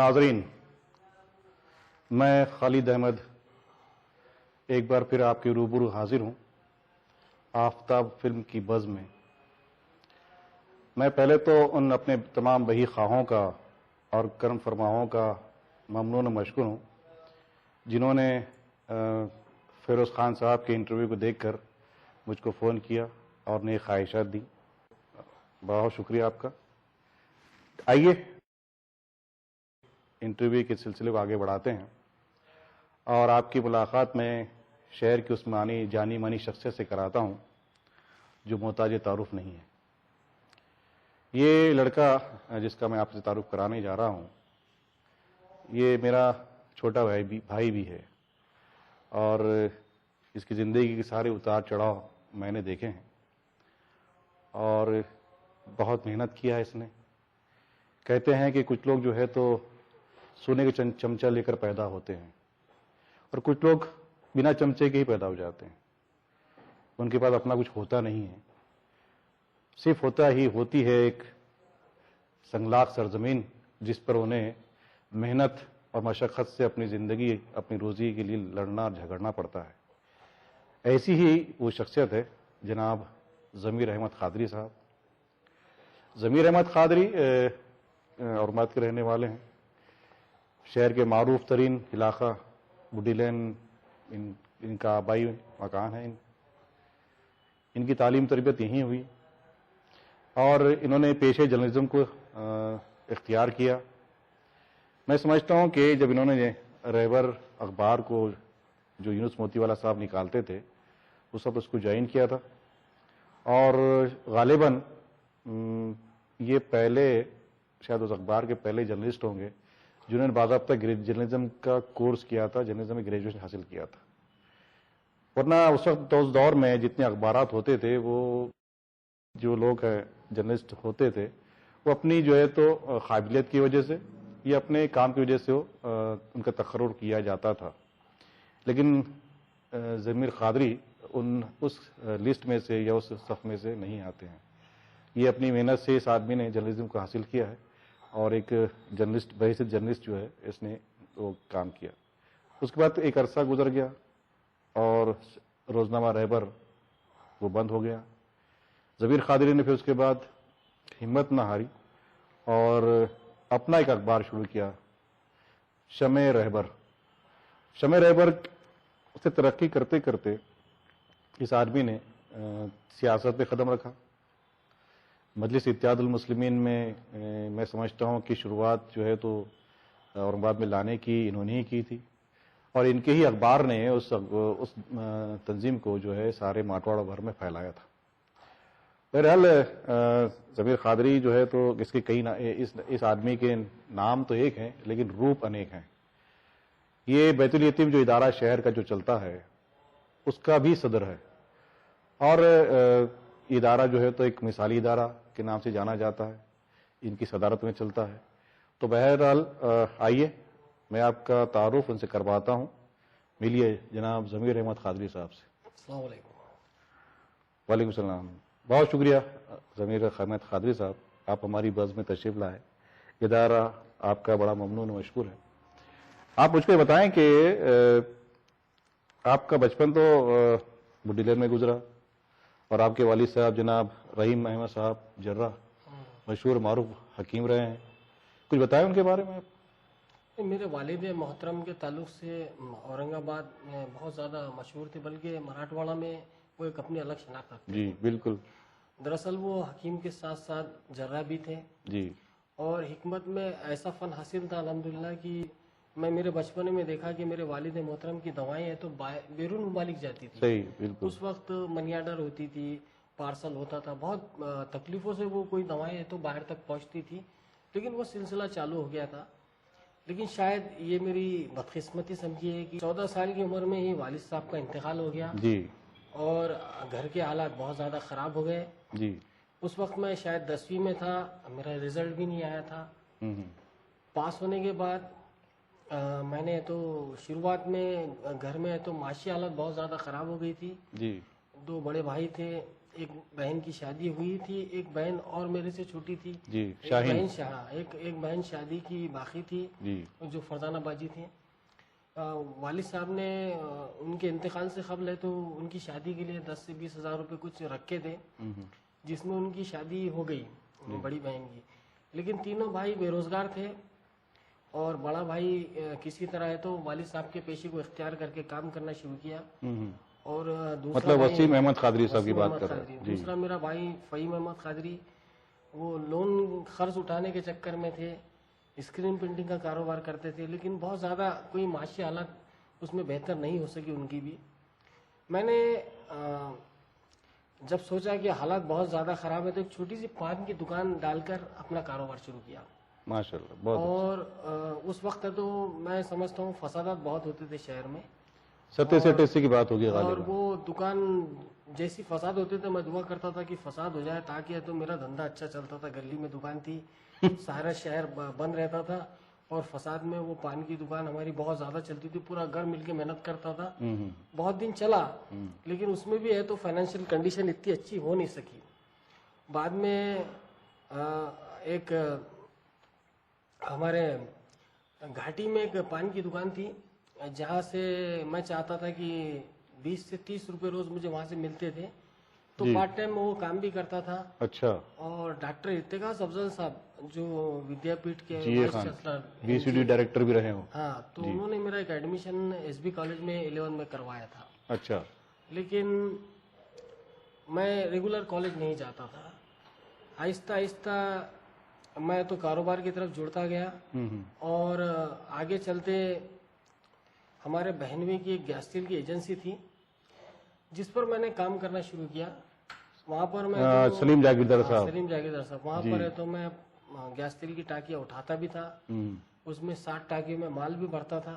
नाजरीन, मैं खालिद अहमद एक बार फिर आपके रूबरू हाजिर हूं आफताब फिल्म की बज़ में। मैं पहले तो उन अपने तमाम बही ख्वाहों का और करम फरमाओं का ममनून व मशकूर हूं जिन्होंने फिरोज़ खान साहब के इंटरव्यू को देखकर मुझको फ़ोन किया और नई ख्वाहिशात दी। बहुत शुक्रिया आपका। आइए इंटरव्यू के सिलसिले को आगे बढ़ाते हैं और आपकी मुलाकात में शहर की उस जानी मानी शख्सियत से कराता हूं जो मोहताज तारुफ नहीं है। ये लड़का जिसका मैं आपसे तारुफ कराने जा रहा हूं, ये मेरा छोटा भाई भी है और इसकी ज़िंदगी के सारे उतार चढ़ाव मैंने देखे हैं और बहुत मेहनत किया है इसने। कहते हैं कि कुछ लोग जो है तो सोने के चमचा लेकर पैदा होते हैं और कुछ लोग बिना चमचे के ही पैदा हो जाते हैं। उनके पास अपना कुछ होता नहीं है, सिर्फ होती है एक संगलाख सरजमीन जिस पर उन्हें मेहनत और मशक्क़त से अपनी ज़िंदगी, अपनी रोज़ी के लिए लड़ना और झगड़ना पड़ता है। ऐसी ही वो शख्सियत है जनाब ज़मीर अहमद क़ादरी साहब। ज़मीर अहमद क़ादरी औरंगाबाद के रहने वाले हैं। शहर के मारूफ तरीन इलाका बुड्डी लेन इनका आबाई मकान है। इनकी तालीम तरबियत यहीं हुई और इन्होंने पेशे जर्नलिज्म को इख्तियार किया। मैं समझता हूँ कि जब इन्होंने रहबर अखबार को जो यूनुस मोतीवाला साहब निकालते थे उस वक्त उसको ज्वाइन किया था और गालिबन ये पहले शायद उस अखबार के पहले जर्नलिस्ट होंगे जिन्होंने बाकायदा जर्नलिज्म का कोर्स किया था, जर्नलिज्म में ग्रेजुएशन हासिल किया था। वरना उस वक्त उस दौर में जितने अखबारात होते थे वो जो लोग जर्नलिस्ट होते थे वो अपनी जो है तो काबिलियत की वजह से या अपने काम की वजह से उनका तकर्रुर किया जाता था। लेकिन ज़मीर क़ादरी उस लिस्ट में से या उस सफ़ में से नहीं आते हैं। ये अपनी मेहनत से इस आदमी ने जर्नलिज्म को हासिल किया है और एक जर्नलिस्ट बहैसियत जर्नलिस्ट जो है इसने वो काम किया। उसके बाद एक अरसा गुजर गया और रोज़नामा रहबर वो बंद हो गया। ज़मीर क़ादरी ने फिर उसके बाद हिम्मत ना हारी और अपना एक अखबार शुरू किया, शमे रहबर। शमे रहबर से तरक्की करते करते इस आदमी ने सियासत पे कदम रखा। मजलिस इत्तेहादुल मुस्लिमीन में मैं समझता हूँ कि शुरुआत जो है तो औरंगाबाद में लाने की इन्होंने ही की थी और इनके ही अखबार ने उस तंजीम को जो है सारे माटवाड़ा भर में फैलाया था। बहरहाल ज़मीर क़ादरी जो है तो इसके इस आदमी के नाम तो एक हैं लेकिन रूप अनेक हैं। ये बैतुल यतीम जो इदारा शहर का जो चलता है उसका भी सदर है और इदारा जो है तो एक मिसाली इदारा के नाम से जाना जाता है, इनकी सदारत में चलता है। तो बहरहाल आइए मैं आपका तारुफ उनसे करवाता हूँ। मिलिए जनाब ज़मीर अहमद क़ादरी साहब से। अस्सलाम वालेकुम। वालेकुम सलाम। बहुत शुक्रिया ज़मीर अहमद क़ादरी साहब, आप हमारी बज़ में तशरीफ़ लाए। इदारा आपका बड़ा ममनून व मशकूर है। आप मुझको बताएं कि आपका बचपन तो बुड्डी लेन में गुजरा और आपके वालिद साहब जनाब रहीम अहमद साहब जर्रा मशहूर मारूफ हकीम रहे हैं। कुछ बताएं उनके बारे में आप। मेरे वालिद मोहतरम के ताल्लुक से औरंगाबाद में बहुत ज़्यादा मशहूर थे, बल्कि मराठवाड़ा में वो एक अपनी अलग शनाख्त रखते जी बिल्कुल। दरअसल वो हकीम के साथ साथ जर्रा भी थे जी और हिकमत में ऐसा फ़न हासिल था अल्हम्दुलिल्लाह कि मैं मेरे बचपन में देखा कि मेरे वालिद मोहतरम की दवाएं हैं तो बैरून मुमालिक जाती थी। सही बिल्कुल। उस वक्त मनी आर्डर होती थी, पार्सल होता था, बहुत तकलीफ़ों से वो कोई दवाएं हैं तो बाहर तक पहुंचती थी, लेकिन वो सिलसिला चालू हो गया था। लेकिन शायद ये मेरी बदकिस्मती समझिए कि 14 साल की उम्र में ही वालिद साहब का इंतकाल हो गया जी और घर के हालात बहुत ज़्यादा ख़राब हो गए। जी। उस वक्त मैं शायद 10वीं में था, मेरा रिज़ल्ट भी नहीं आया था। पास होने के बाद मैंने तो शुरुआत में घर में तो माशी हालत बहुत ज़्यादा ख़राब हो गई थी। जी। 2 बड़े भाई थे, एक बहन की शादी हुई थी, एक बहन और मेरे से छोटी थी जी। एक शाहीन बहन एक बहन शादी की बाकी थी जी। जो फरजाना बाजी थी। वालिद साहब ने उनके इंतकाल से कबल है तो उनकी शादी के लिए 10 से 20 हज़ार रुपये कुछ रखे थे, जिसमें उनकी शादी हो गई बड़ी बहन की। लेकिन तीनों भाई बेरोजगार थे और बड़ा भाई किसी तरह है तो वालिद साहब के पेशे को इख्तियार करके काम करना शुरू किया। और दूसरा मतलब भाई वसीम अहमद कादरी साहब की वसीम बात अहमद कर रहे कादरी, हैं जी। दूसरा मेरा भाई फ़हीम अहमद कादरी, वो लोन खर्च उठाने के चक्कर में थे, स्क्रीन प्रिंटिंग का कारोबार करते थे, लेकिन बहुत ज़्यादा कोई माशी हालत उसमें बेहतर नहीं हो सकी उनकी भी। मैंने जब सोचा कि हालात बहुत ज़्यादा ख़राब है तो एक छोटी सी पान की दुकान डालकर अपना कारोबार शुरू किया। माशाल्लाह, बहुत और उस वक्त तो मैं समझता हूँ फसादात बहुत होते थे शहर में, 70 से 80 की बात होगी और गालिबा। वो दुकान जैसी फसाद होते थे मैं दुआ करता था कि फसाद हो जाए ताकि तो मेरा धंधा अच्छा चलता था। गली में दुकान थी, सारा शहर बंद रहता था और फसाद में वो पान की दुकान हमारी बहुत ज़्यादा चलती थी, पूरा घर मिलके मेहनत करता था। बहुत दिन चला, लेकिन उसमें भी है तो फाइनेंशियल कंडीशन इतनी अच्छी हो नहीं सकी। बाद में एक हमारे घाटी में एक पान की दुकान थी जहाँ से मैं चाहता था कि 20 से 30 रुपए रोज मुझे वहाँ से मिलते थे, तो जी। पार्ट टाइम वो काम भी करता था। अच्छा। और डॉक्टर इत्तेखास अफजल साहब जो विद्यापीठ के जी वाइस खान, चांसलर, बीसीडी डायरेक्टर भी रहे हो। हाँ, तो उन्होंने मेरा एक एडमिशन एसबी कॉलेज में 11 में करवाया था। अच्छा। लेकिन मैं रेगुलर कॉलेज नहीं जाता था। आहिस्ता आहिस्ता मैं तो कारोबार की तरफ जुड़ता गया और आगे चलते हमारे बहनवी की एक गैस स्टील की एजेंसी थी जिस पर मैंने काम करना शुरू किया। वहाँ पर मैं सलीम जागीरदार साहब। सलीम जागीरदार साहब वहाँ पर है तो मैं गैस स्टील की टाकियाँ उठाता भी था, उसमें 60 टाकियों में माल भी भरता था,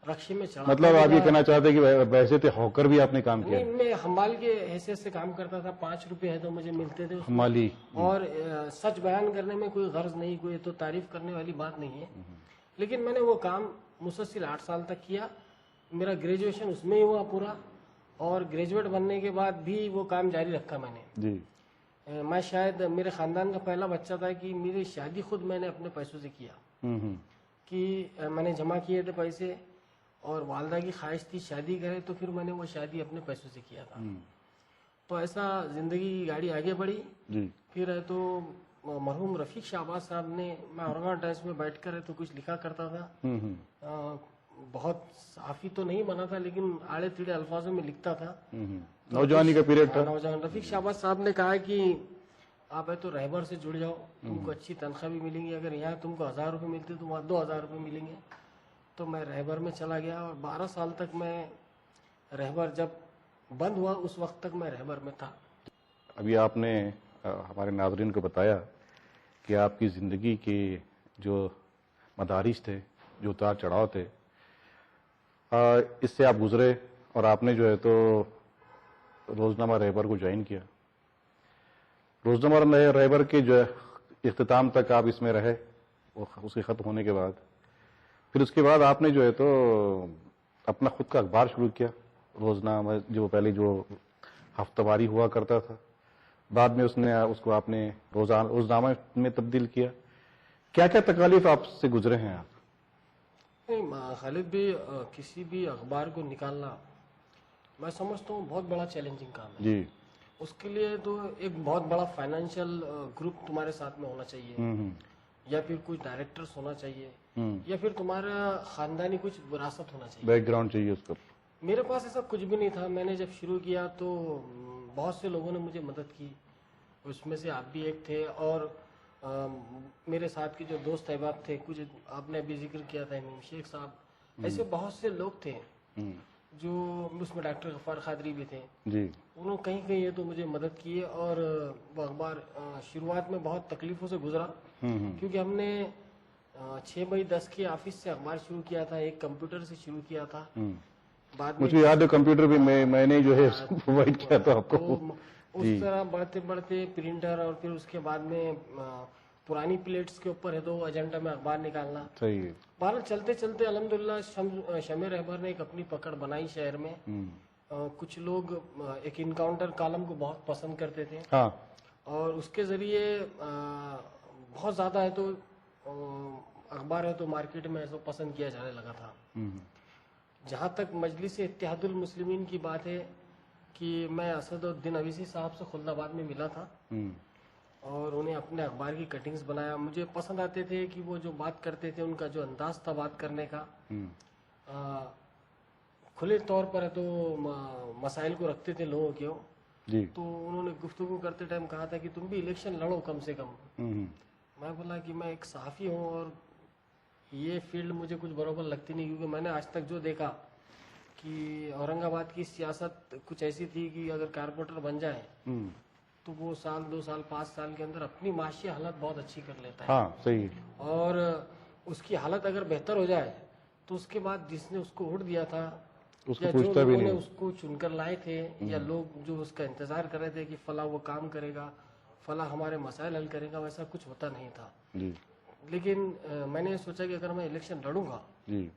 रक्शे में चढ़ा। मतलब आप ये कहना चाहते कि वैसे थे हॉकर भी आपने काम किया? नहीं, मैं हमाल के हैसियत से काम करता था। 5 रुपए है तो मुझे मिलते थे उसमें। हमाली। और सच बयान करने में कोई गर्ज नहीं, कोई तो तारीफ करने वाली बात नहीं है। लेकिन मैंने वो काम मुसलसिल 8 साल तक किया। मेरा ग्रेजुएशन उसमें ही हुआ पूरा, और ग्रेजुएट बनने के बाद भी वो काम जारी रखा मैंने जी। मैं शायद मेरे खानदान का पहला बच्चा था कि मेरी शादी खुद मैंने अपने पैसों से किया, कि मैंने जमा किए थे पैसे और वालदा की ख्वाहिश थी शादी करे, तो फिर मैंने वो शादी अपने पैसों से किया था। तो ऐसा जिंदगी की गाड़ी आगे बढ़ी जी। फिर है तो मरहूम रफीक शाहबाज साहब ने, मैं औरंगाबाद टाइम्स में बैठकर है तो कुछ लिखा करता था। बहुत साफी तो नहीं बना था लेकिन आड़े तिड़े अल्फाजों में लिखता था। नौजवानी का पीरियड था। नौजवान रफीक शाहबाज साहब ने कहा कि आप है तो रहबर से जुड़ जाओ, तुमको अच्छी तनख्वाह भी मिलेंगी। अगर यहाँ तुमको 1000 रुपये मिलते तो वहाँ 2000 रुपये मिलेंगे। तो मैं रहबर में चला गया और 12 साल तक मैं रहबर, जब बंद हुआ उस वक्त तक मैं रहबर में था। अभी आपने हमारे नाज़रीन को बताया कि आपकी ज़िंदगी के जो मदारिज थे, जो उतार चढ़ाव थे, इससे आप गुजरे और आपने जो है तो रोज़नामा रहबर को ज्वाइन किया। रोज़नामा रहबर के जो इख्तिताम तक आप इसमें रहे, उसके ख़त्म होने के बाद फिर उसके बाद आपने जो है तो अपना खुद का अखबार शुरू किया, रोज़नामा, जो पहले जो हफ्तावारी हुआ करता था, बाद में उसको आपने रोज़नामा में तब्दील किया। क्या क्या तकालीफ आपसे गुजरे हैं आप? नहीं खालिद भी, किसी भी अखबार को निकालना मैं समझता हूँ बहुत बड़ा चैलेंजिंग काम है जी। उसके लिए तो एक बहुत बड़ा फाइनेंशियल ग्रुप तुम्हारे साथ में होना चाहिए, या फिर कुछ डायरेक्टर्स होना चाहिए, या फिर तुम्हारा खानदानी कुछ विरासत होना चाहिए, बैकग्राउंड चाहिए उसका। मेरे पास ऐसा कुछ भी नहीं था। मैंने जब शुरू किया तो बहुत से लोगों ने मुझे मदद की, उसमें से आप भी एक थे, और मेरे साथ के जो दोस्त अहबाब थे, कुछ आपने अभी जिक्र किया था इमाम शेख साहब, ऐसे बहुत से लोग थे जो, उसमें डॉक्टर गफ्फार कादरी भी थे जी। उन्होंने कहीं कहीं ये तो मुझे मदद किए। और वो अखबार शुरुआत में बहुत तकलीफों से गुजरा, क्योंकि हमने 6x10 के ऑफिस से अखबार शुरू किया था, एक कंप्यूटर से शुरू किया था। बाद में मुझे याद है कंप्यूटर भी मैंने जो है प्रोवाइड किया था आपको। तो उस तरह बढ़ते बढ़ते प्रिंटर, और फिर उसके बाद में पुरानी प्लेट्स के ऊपर है तो एजेंडा में अखबार निकालना। सही है। बहरहाल चलते चलते अल्हम्दुलिल्लाह शमे रहबर ने एक अपनी पकड़ बनाई शहर में। कुछ लोग एक इनकाउंटर कॉलम को बहुत पसंद करते थे हाँ। और उसके ज़रिए बहुत ज़्यादा है तो अखबार है तो मार्केट में ऐसा पसंद किया जाने लगा था। जहाँ तक मजलिस इत्तेहादुल मुस्लिमीन की बात है कि मैं असदुद्दीन अवीसी साहब से खुलदाबाद में मिला था और उन्हें अपने अखबार की कटिंग्स बनाया। मुझे पसंद आते थे कि वो जो बात करते थे, उनका जो अंदाज था बात करने का, खुले तौर पर है तो मसाइल को रखते थे लोगों के जी। तो उन्होंने गुफ्तगू करते टाइम कहा था कि तुम भी इलेक्शन लड़ो कम से कम। मैं बोला कि मैं एक सहाफ़ी हूँ और ये फील्ड मुझे कुछ बराबर लगती नहीं, क्योंकि मैंने आज तक जो देखा कि औरंगाबाद की सियासत कुछ ऐसी थी कि अगर कारपोरेटर बन जाए तो वो साल 2 साल 5 साल के अंदर अपनी माशी हालत बहुत अच्छी कर लेता है। हाँ, सही। और उसकी हालत अगर बेहतर हो जाए तो उसके बाद जिसने उसको वोट दिया था उसको या जो पूछता भी लोगों ने नहीं। उसको चुनकर लाए थे या लोग जो उसका इंतजार कर रहे थे कि फला वो काम करेगा, फला हमारे मसाइल हल करेगा, वैसा कुछ होता नहीं था। जी। लेकिन मैंने सोचा कि अगर मैं इलेक्शन लड़ूंगा जी।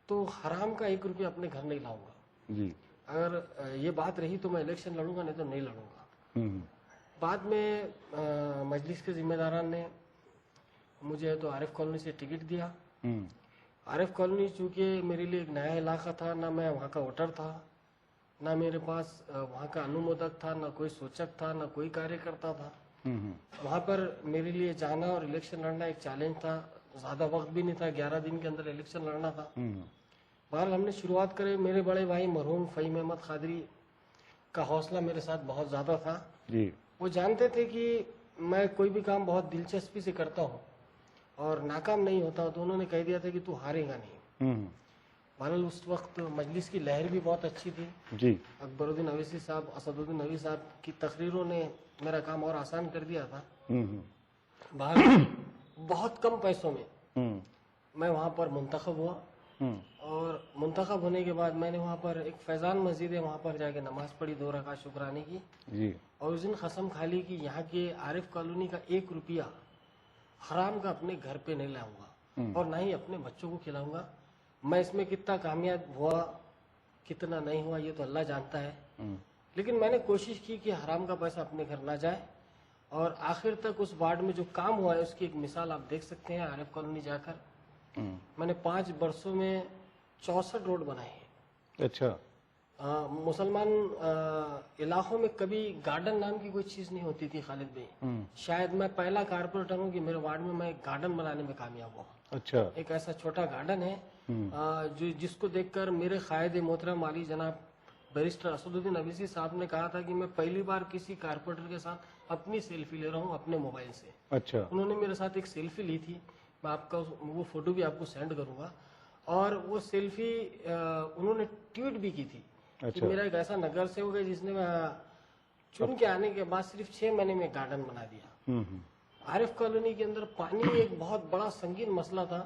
तो हराम का 1 रुपया अपने घर नहीं लाऊंगा। जी। अगर ये बात रही तो मैं इलेक्शन लड़ूंगा, नहीं तो नहीं लड़ूंगा। बाद में मजलिस के जिम्मेदारान ने मुझे तो आरिफ कॉलोनी से टिकट दिया। आरिफ कॉलोनी चूँकि मेरे लिए एक नया इलाका था, ना मैं वहाँ का वोटर था, ना मेरे पास वहाँ का अनुमोदक था, ना कोई सूचक था, ना कोई कार्यकर्ता था। वहाँ पर मेरे लिए जाना और इलेक्शन लड़ना एक चैलेंज था। ज़्यादा वक्त भी नहीं था, 11 दिन के अंदर इलेक्शन लड़ना था। बहरहाल हमने शुरुआत करे। मेरे बड़े भाई मरहूम फ़हीम अहमद कादरी का हौसला मेरे साथ बहुत ज़्यादा था जी। वो जानते थे कि मैं कोई भी काम बहुत दिलचस्पी से करता हूँ और नाकाम नहीं होता, तो उन्होंने कह दिया था कि तू हारेगा नहीं। बहरहाल उस वक्त मजलिस की लहर भी बहुत अच्छी थी जी। अकबरुद्दीन अवैसी साहब, असदुद्दीन अवैसी साहब की तकरीरों ने मेरा काम और आसान कर दिया था। बहरहाल बहुत कम पैसों में मैं वहाँ पर मुंतखब हुआ और मुंतखब होने के बाद मैंने वहाँ पर एक फैज़ान मस्जिद है, वहाँ पर जाके नमाज पढ़ी 2 रकात शुक्राने की जी। और उस दिन कसम खा ली कि यहाँ के आरिफ कॉलोनी का 1 रुपया हराम का अपने घर पे नहीं लाऊंगा और ना ही अपने बच्चों को खिलाऊंगा। मैं इसमें कितना कामयाब हुआ कितना नहीं हुआ ये तो अल्लाह जानता है, लेकिन मैंने कोशिश की कि हराम का पैसा अपने घर ना जाए और आखिर तक उस वार्ड में जो काम हुआ है उसकी एक मिसाल आप देख सकते हैं। आरिफ कॉलोनी जाकर मैंने 5 वर्षों में 64 रोड बनाए हैं। अच्छा। मुसलमान इलाकों में कभी गार्डन नाम की कोई चीज नहीं होती थी खालिद भाई। शायद मैं पहला कारपोरेटर हूँ कि मेरे वार्ड में मैं गार्डन बनाने में कामयाब हुआ। अच्छा। एक ऐसा छोटा गार्डन है जो जिसको देखकर मेरे कायद मोहतरम वाली जनाब बैरिस्टर असदुद्दीन अवीसी साहब ने कहा था कि मैं पहली बार किसी कारपोरेटर के साथ अपनी सेल्फी ले रहा हूँ अपने मोबाइल से। अच्छा। उन्होंने मेरे साथ एक सेल्फी ली थी, मैं आपका वो फोटो भी आपको सेंड करूंगा और वो सेल्फी उन्होंने ट्वीट भी की थी। अच्छा। कि मेरा एक ऐसा नगर सेवक है जिसने चुन के आने के बाद सिर्फ 6 महीने में गार्डन बना दिया। आरिफ कॉलोनी के अंदर पानी एक बहुत बड़ा संगीन मसला था।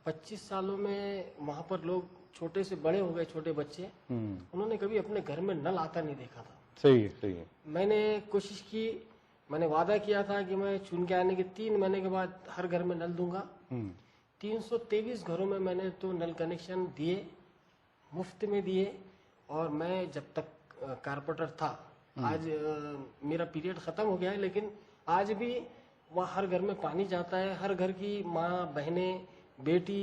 25 सालों में वहाँ पर लोग छोटे से बड़े हो गए, छोटे बच्चे, उन्होंने कभी अपने घर में नल आता नहीं देखा था। सही है, सही है। मैंने कोशिश की, मैंने वादा किया था कि मैं चुन के आने के 3 महीने के बाद हर घर में नल दूंगा। 323 घरों में मैंने तो नल कनेक्शन दिए, मुफ्त में दिए। और मैं जब तक कारपोरेटर था, आज मेरा पीरियड खत्म हो गया है, लेकिन आज भी वहाँ हर घर में पानी जाता है। हर घर की माँ बहनें बेटी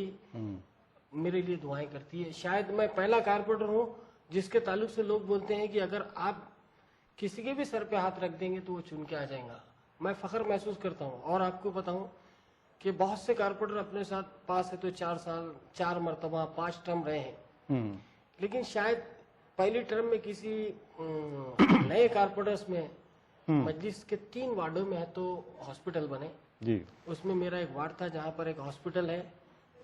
मेरे लिए दुआएं करती है। शायद मैं पहला कारपोरेटर हूँ जिसके ताल्लुक से लोग बोलते हैं कि अगर आप किसी के भी सर पे हाथ रख देंगे तो वो चुन के आ जाएगा। मैं फख्र महसूस करता हूँ। और आपको बताऊँ कि बहुत से कारपोरेटर अपने साथ पास है तो 4 साल 4 मरतबा 5 टर्म रहे हैं, लेकिन शायद पहली टर्म में किसी नए कारपोरेटर्स में मजलिस के 3 वार्डों में है तो हॉस्पिटल बने जी। उसमें मेरा एक वार्ड था जहाँ पर एक हॉस्पिटल है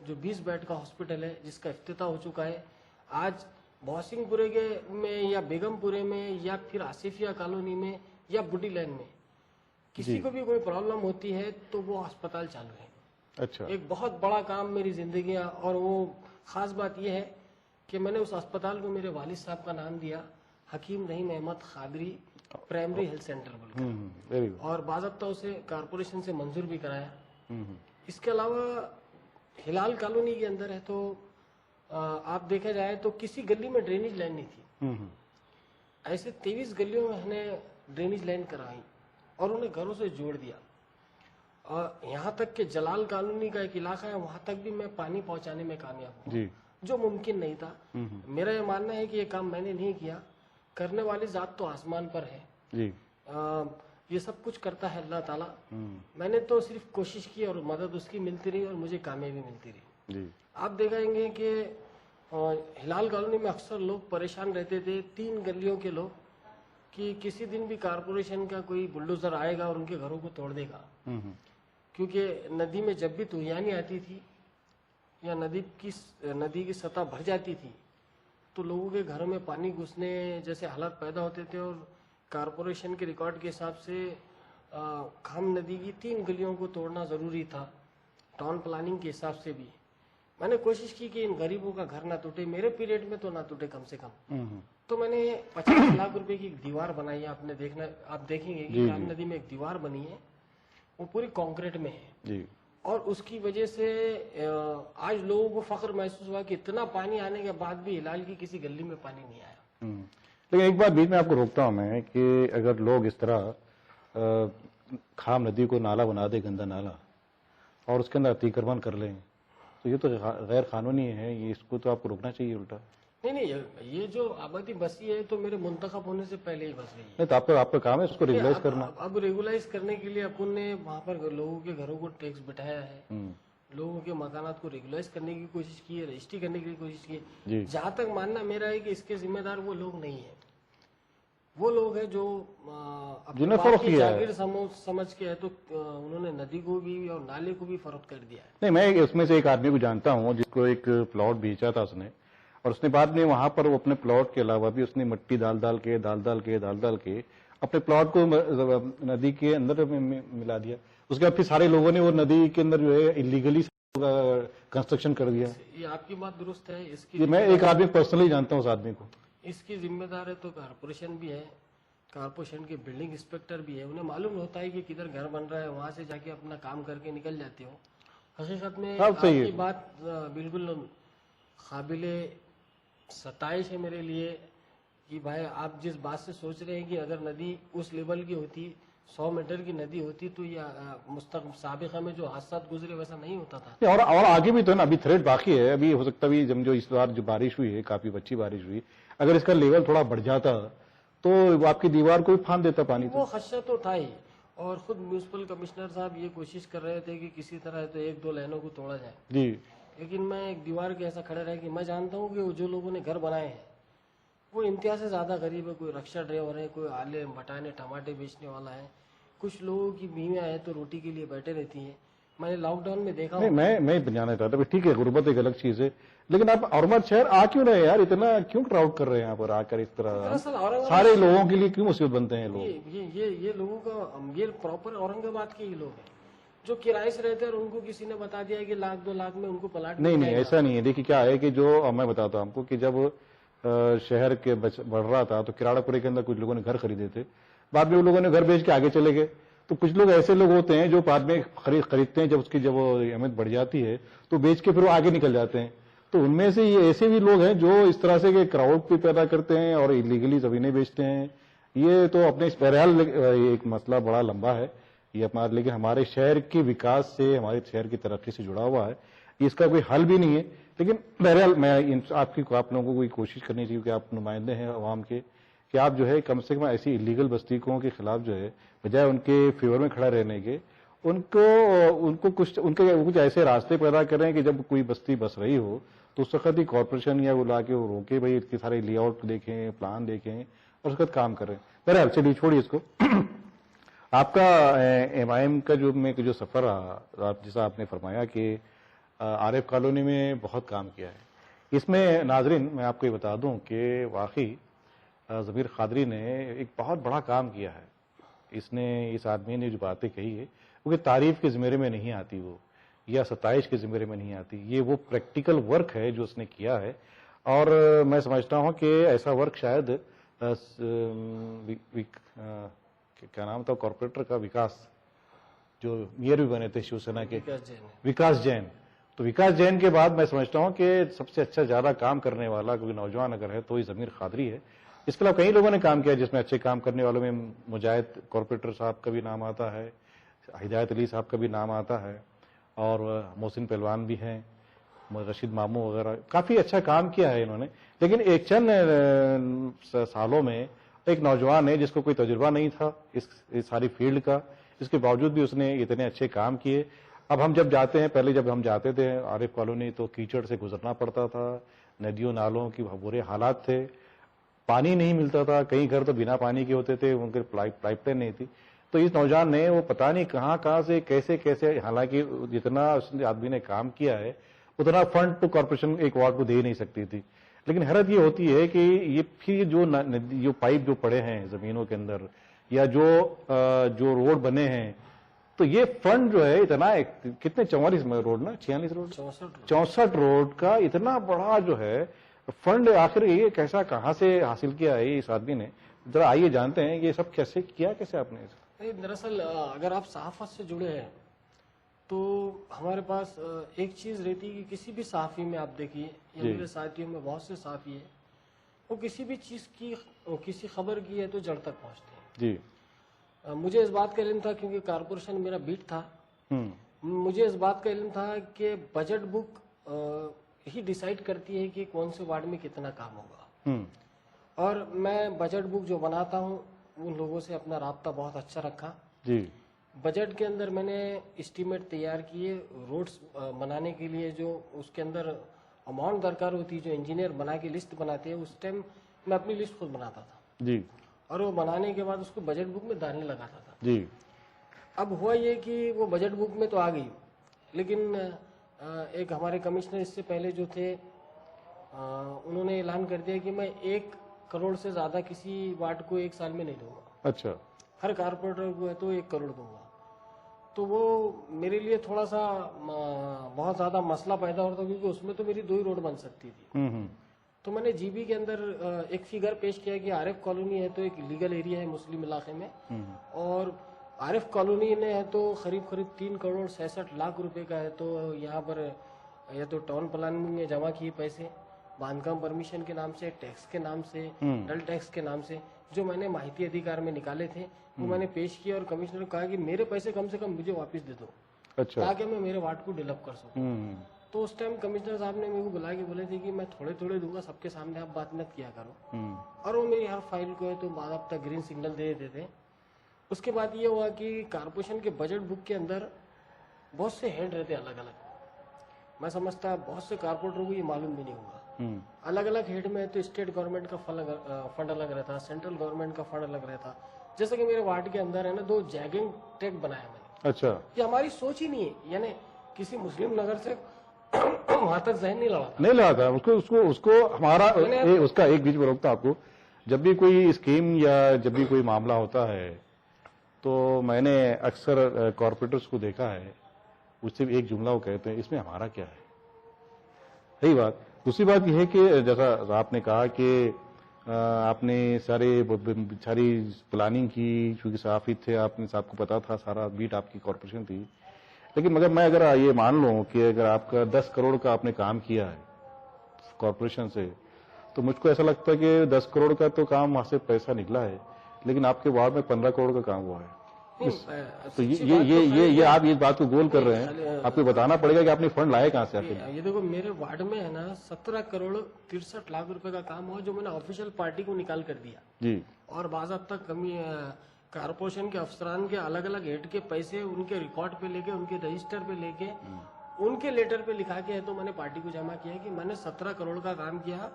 जो 20 बेड का हॉस्पिटल है जिसका इफ्तिताह हो चुका है। आज बॉसिंगपुरे के में या बेगमपुरे में या फिर आसिफिया कॉलोनी में या बुड्डी लाइन में किसी को भी कोई प्रॉब्लम होती है तो वो अस्पताल चालू है। अच्छा। एक बहुत बड़ा काम मेरी जिंदगी। और वो खास बात यह है कि मैंने उस अस्पताल को मेरे वालिद साहब का नाम दिया, Hakim Rahim Ahmed Qadri primary health centre बोलकर, और बाज़ाब्ता उसे कारपोरेशन से मंजूर भी कराया। इसके अलावा हिलाल कॉलोनी के अंदर है तो आप देखा जाए तो किसी गली में ड्रेनेज लाइन नहीं थी। ऐसे 23 गलियों में हमने ड्रेनेज लाइन कराई और उन्हें घरों से जोड़ दिया। और यहाँ तक कि जलाल कॉलोनी का एक इलाका है, वहां तक भी मैं पानी पहुंचाने में कामयाब हूँ, जो मुमकिन नहीं था। मेरा ये मानना है कि ये काम मैंने नहीं किया, करने वाली जात तो आसमान पर है जी। ये सब कुछ करता है अल्लाह ताला। मैंने तो सिर्फ कोशिश की और मदद उसकी मिलती रही और मुझे कामयाबी मिलती रही जी। आप देखेंगे कि हिलाल कॉलोनी में अक्सर लोग परेशान रहते थे, 3 गलियों के लोग, कि किसी दिन भी कारपोरेशन का कोई बुलडोजर आएगा और उनके घरों को तोड़ देगा। क्योंकि नदी में जब भी तूफानी आती थी या नदी की सतह भर जाती थी तो लोगों के घरों में पानी घुसने जैसे हालात पैदा होते थे। और कारपोरेशन के रिकॉर्ड के हिसाब से खाम नदी की 3 गलियों को तोड़ना ज़रूरी था, टाउन प्लानिंग के हिसाब से भी। मैंने कोशिश की कि इन गरीबों का घर ना टूटे, मेरे पीरियड में तो ना टूटे कम से कम। तो मैंने 50 लाख रुपए की एक दीवार बनाई है। आपने देखना, आप देखेंगे कि खाम नदी में एक दीवार बनी है, वो पूरी कंक्रीट में है जी। और उसकी वजह से आज लोगों को फख्र महसूस हुआ कि इतना पानी आने के बाद भी हिलाल की किसी गली में पानी नहीं आया। लेकिन एक बात बीच में आपको रोकता हूं मैं कि अगर लोग इस तरह खाम नदी को नाला बना दे, गंदा नाला, और उसके अंदर अतिक्रमण कर लें, तो ये तो गैर कानूनी है, ये इसको तो आपको रोकना चाहिए उल्टा। नहीं, ये जो आबादी बसी है तो मेरे मुंतखब होने से पहले ही बस रही है। नहीं तो आपका काम है उसको रेगुलाइज करना। अब रेगुलाइज करने के लिए अपन ने वहाँ पर लोगों के घरों को टैक्स बिठाया है, लोगों के मकानात को रेगुलाइज करने की कोशिश की है, रजिस्ट्री करने की कोशिश की है। जहाँ तक मानना मेरा है कि इसके जिम्मेदार वो लोग नहीं है, वो लोग हैं जो अपनी जागीर समझ के है, तो उन्होंने नदी को भी और नाले को भी फरोख्त कर दिया है। नहीं, मैं उसमें से एक आदमी को जानता हूँ जिसको एक प्लॉट बेचा था उसने, और उसने बाद में वहां पर वो अपने प्लॉट के अलावा भी उसने मिट्टी डाल डाल के अपने प्लॉट को नदी के अंदर मिला दिया। उसके बाद फिर सारे लोगों ने वो नदी के अंदर जो है इलीगली कंस्ट्रक्शन कर दिया। ये आपकी बात दुरुस्त है। इसकी मैं एक आदमी पर्सनली जानता हूँ उस आदमी को। इसकी जिम्मेदार है तो कारपोरेशन भी है, कारपोरेशन के बिल्डिंग इंस्पेक्टर भी है। उन्हें मालूम होता है कि किधर घर बन रहा है, वहां से जाके अपना काम करके निकल जाते हो। हकीकत में आपकी बात बिल्कुल काबिले सताइश है मेरे लिए कि भाई आप जिस बात से सोच रहे हैं कि अगर नदी उस लेवल की होती, 100 मीटर की नदी होती, तो ये साबिक़ा में जो हादसा गुजरे वैसा नहीं होता था। और आगे भी तो ना, अभी थ्रेड बाकी है। अभी हो सकता है जो इस बार जो बारिश हुई है, काफी अच्छी बारिश हुई, अगर इसका लेवल थोड़ा बढ़ जाता तो आपकी दीवार को भी फांद देता पानी। वो खदशा तो था ही, और खुद म्यूनिसिपल कमिश्नर साहब ये कोशिश कर रहे थे कि किसी तरह तो 1-2 लाइनों को तोड़ा जाए जी। लेकिन मैं एक दीवार के ऐसा खड़े रहे कि मैं जानता हूँ कि जो लोगों ने घर बनाए हैं वो इंतहा से ज्यादा गरीब है। कोई रक्षा ड्राइवर है, कोई आले बटाने टमाटे बेचने वाला है, कुछ लोगों की बीवियां हैं तो रोटी के लिए बैठे रहती हैं। मैंने लॉकडाउन में देखा। मैं बनाना चाहता हूँ, ठीक है, गुर्बत एक अलग चीज है, लेकिन आप औरंगाबाद शहर आ क्यों रहे यार, इतना क्यों क्राउड कर रहे हैं यहाँ पर आकर इस तरह? सारे लोगों के लिए क्यों मुसीबत बनते हैं लोग? ये लोगों का, ये प्रॉपर औरंगाबाद के ही लोग हैं जो किराए से रहते हैं और उनको किसी ने बता दिया कि 1-2 लाख में उनको प्लाट। नहीं, ऐसा नहीं है। देखिए क्या है कि जो मैं बताता हूँ आपको कि जब शहर के बढ़ रहा था तो किराड़ापुरे के अंदर कुछ लोगों ने घर खरीदे थे, बाद में उन लोगों ने घर बेच के आगे चले गए। तो कुछ लोग ऐसे लोग होते हैं जो बाद में खरीदते हैं, जब अहमियत बढ़ जाती है तो बेच के फिर वो आगे निकल जाते हैं। तो उनमें से ये ऐसे भी लोग हैं जो इस तरह से क्राउड भी पैदा करते हैं और इलीगली जमीनें बेचते हैं। ये तो अपने बहरहाल एक मसला बड़ा लंबा है ये अपना, लेकिन हमारे शहर के विकास से, हमारे शहर की तरक्की से जुड़ा हुआ है, इसका कोई हल भी नहीं है। लेकिन बहरहाल मैं आप लोगों को कोई कोशिश करनी चाहिए कि आप नुमाइंदे हैं अवाम के, कि आप जो है कम से कम ऐसी इलीगल बस्तियों के खिलाफ जो है, बजाय उनके फेवर में खड़ा रहने के, उनको कुछ ऐसे रास्ते पैदा करें कि जब कोई बस्ती बस रही हो तो उस वक्त ही कॉर्पोरेशन या वो लाके वो रोके, भाई इसके सारे लेआउट देखें, प्लान देखें और उस वक्त काम करें। बहरहाल चलिए छोड़िए इसको। आपका MIM का जो सफर रहा, जैसा आपने फरमाया कि आरिफ कॉलोनी में बहुत काम किया है, इसमें नाजरीन मैं आपको ये बता दूं कि वाकई ज़मीर कादरी ने एक बहुत बड़ा काम किया है। इस आदमी ने जो बातें कही है वो तारीफ के ज़िम्मेरे में नहीं आती, वो या सताइश के ज़िम्मेरे में नहीं आती, ये वो प्रैक्टिकल वर्क है जो उसने किया है। और मैं समझता हूँ कि ऐसा वर्क शायद क्या नाम था कॉर्पोरेटर का, विकास, जो मेयर भी बने थे शिवसेना के, विकास जैन, तो विकास जैन के बाद मैं समझता हूं कि सबसे अच्छा ज्यादा काम करने वाला कोई नौजवान अगर है तो ये जमीर कादरी है। इसके अलावा कई लोगों ने काम किया जिसमें अच्छे काम करने वालों में मुजाहिद कॉर्पोरेटर साहब का भी नाम आता है, हिदायत अली साहब का भी नाम आता है, और मोहसिन पहलवान भी हैं, रशीद मामू वगैरह, काफी अच्छा काम किया है इन्होंने। लेकिन एक चंद सालों में एक नौजवान है जिसको कोई तजुर्बा नहीं था इस सारी फील्ड का, इसके बावजूद भी उसने इतने अच्छे काम किए। अब हम जब जाते हैं, पहले जब हम जाते थे आरिफ कॉलोनी तो कीचड़ से गुजरना पड़ता था, नदियों नालों की बुरे हालात थे, पानी नहीं मिलता था, कई घर तो बिना पानी के होते थे, उनके पाइपलाइन नहीं थी। तो इस नौजवान ने वो पता नहीं कहां से कैसे कैसे, हालांकि जितना उस आदमी ने काम किया है उतना फंड तो कॉर्पोरेशन एक वार्ड को दे ही नहीं सकती थी। लेकिन हैरत ये होती है कि ये फिर जो पाइप जो पड़े हैं जमीनों के अंदर, या जो रोड बने हैं, तो ये फंड जो है इतना कितने 44 रोड ना 46 रोड 64 रोड का इतना बड़ा जो है फंड, आखिर ये कैसा कहां से हासिल किया है इस आदमी ने? जरा आइए जानते हैं ये सब कैसे किया, कैसे आपने। दरअसल अगर आप सहाफत से जुड़े हैं तो हमारे पास एक चीज रहती है कि किसी भी सहाफी में आप देखिए, या मेरे साथियों में बहुत से सहाफी है, वो किसी भी चीज की, किसी खबर की है तो जड़ तक पहुंचते हैं जी। मुझे इस बात का इल्म था क्योंकि कारपोरेशन मेरा बीट था, मुझे इस बात का इल्म था कि बजट बुक ही डिसाइड करती है कि कौन से वार्ड में कितना काम होगा, और मैं बजट बुक जो बनाता हूँ उन लोगों से अपना राब्ता बहुत अच्छा रखा जी। बजट के अंदर मैंने एस्टीमेट तैयार किए रोड्स बनाने के लिए, जो उसके अंदर अमाउंट दरकार होती है, जो इंजीनियर बना के लिस्ट बनाते हैं, उस टाइम मैं अपनी लिस्ट खुद बनाता था जी, और वो बनाने के बाद उसको बजट बुक में दाने लगाता था जी। अब हुआ ये कि वो बजट बुक में तो आ गई, लेकिन एक हमारे कमिश्नर इससे पहले जो थे उन्होंने ऐलान कर दिया कि मैं 1 करोड़ से ज्यादा किसी वार्ड को 1 साल में नहीं दूंगा। अच्छा। हर कारपोरेटर को है तो 1 करोड़ दूंगा। तो वो मेरे लिए थोड़ा सा बहुत ज्यादा मसला पैदा होता क्योंकि उसमें तो मेरी 2 ही रोड बन सकती थी। तो मैंने जीबी के अंदर एक फिगर पेश किया कि आरिफ कॉलोनी है तो एक लीगल एरिया है मुस्लिम इलाके में, और आरिफ कॉलोनी ने है तो करीब 3 करोड़ 66 लाख रुपए का है। तो यहाँ पर या तो टाउन प्लानिंग में जमा किए पैसे, बांधकाम परमिशन के नाम से, टैक्स के नाम से, डल टैक्स के नाम से, जो मैंने माहिती अधिकार में निकाले थे वो मैंने पेश किया, और कमिश्नर ने कहा कि मेरे पैसे कम से कम मुझे वापस दे दो, अच्छा, ताकि मैं मेरे वार्ड को डेवलप कर सकूं। तो उस टाइम कमिश्नर साहब ने मेरे को बुला के बोले थे कि मैं थोड़े थोड़े दूंगा, सबके सामने आप बात मत किया करो, और वो मेरी हर फाइल को है तो बाद अब तक ग्रीन सिग्नल दे देते थे। उसके बाद ये हुआ कि कारपोरेशन के बजट बुक के अंदर बहुत से हेड रहते अलग अलग, मैं समझता बहुत से कारपोरेटर को ये मालूम भी नहीं होगा। अलग अलग हेड में तो स्टेट गवर्नमेंट का फंड अलग रहता, सेंट्रल गवर्नमेंट का फंड अलग रहता। जैसे कि मेरे वार्ड के अंदर है ना 2 जैगिंग ट्रैक बनाया मैंने। अच्छा। ये हमारी सोच ही नहीं है, यानी किसी मुस्लिम नगर से वहां तक जहन नहीं लगा था उसको हमारा उसका एक बीच में रोकता आपको, जब भी कोई स्कीम या जब भी कोई मामला होता है तो मैंने अक्सर कॉर्पोरेटर्स को देखा है, उससे एक जुमला वो कहते हैं इसमें हमारा क्या है। सही बात। दूसरी बात यह है कि जैसा आपने कहा कि आपने सारी प्लानिंग की, क्योंकि सहाफी थे, आपने साहब को पता था, सारा बीट आपकी कॉर्पोरेशन थी। लेकिन मगर मैं अगर ये मान लूं कि अगर आपका 10 करोड़ का आपने काम किया है कॉर्पोरेशन से, तो मुझको ऐसा लगता है कि 10 करोड़ का तो काम वहां से पैसा निकला है, लेकिन आपके वार्ड में 15 करोड़ का काम हुआ है। तो ये आप इस बात को गोल कर रहे हैं, आपको बताना पड़ेगा कि आपने फंड लाए कहां से आखिर। ये देखो मेरे वार्ड में है ना 17 करोड़ 63 लाख रुपए का काम हुआ, जो मैंने ऑफिशियल पार्टी को निकाल कर दिया जी। और बाज़ाब्ता कमी कारपोरेशन के अफसरान के अलग अलग हेड के पैसे उनके रिकॉर्ड पे लेके, उनके रजिस्टर पे लेके, उनके लेटर पे लिखा के है तो मैंने पार्टी को जमा किया कि मैंने 17 करोड़ का काम किया,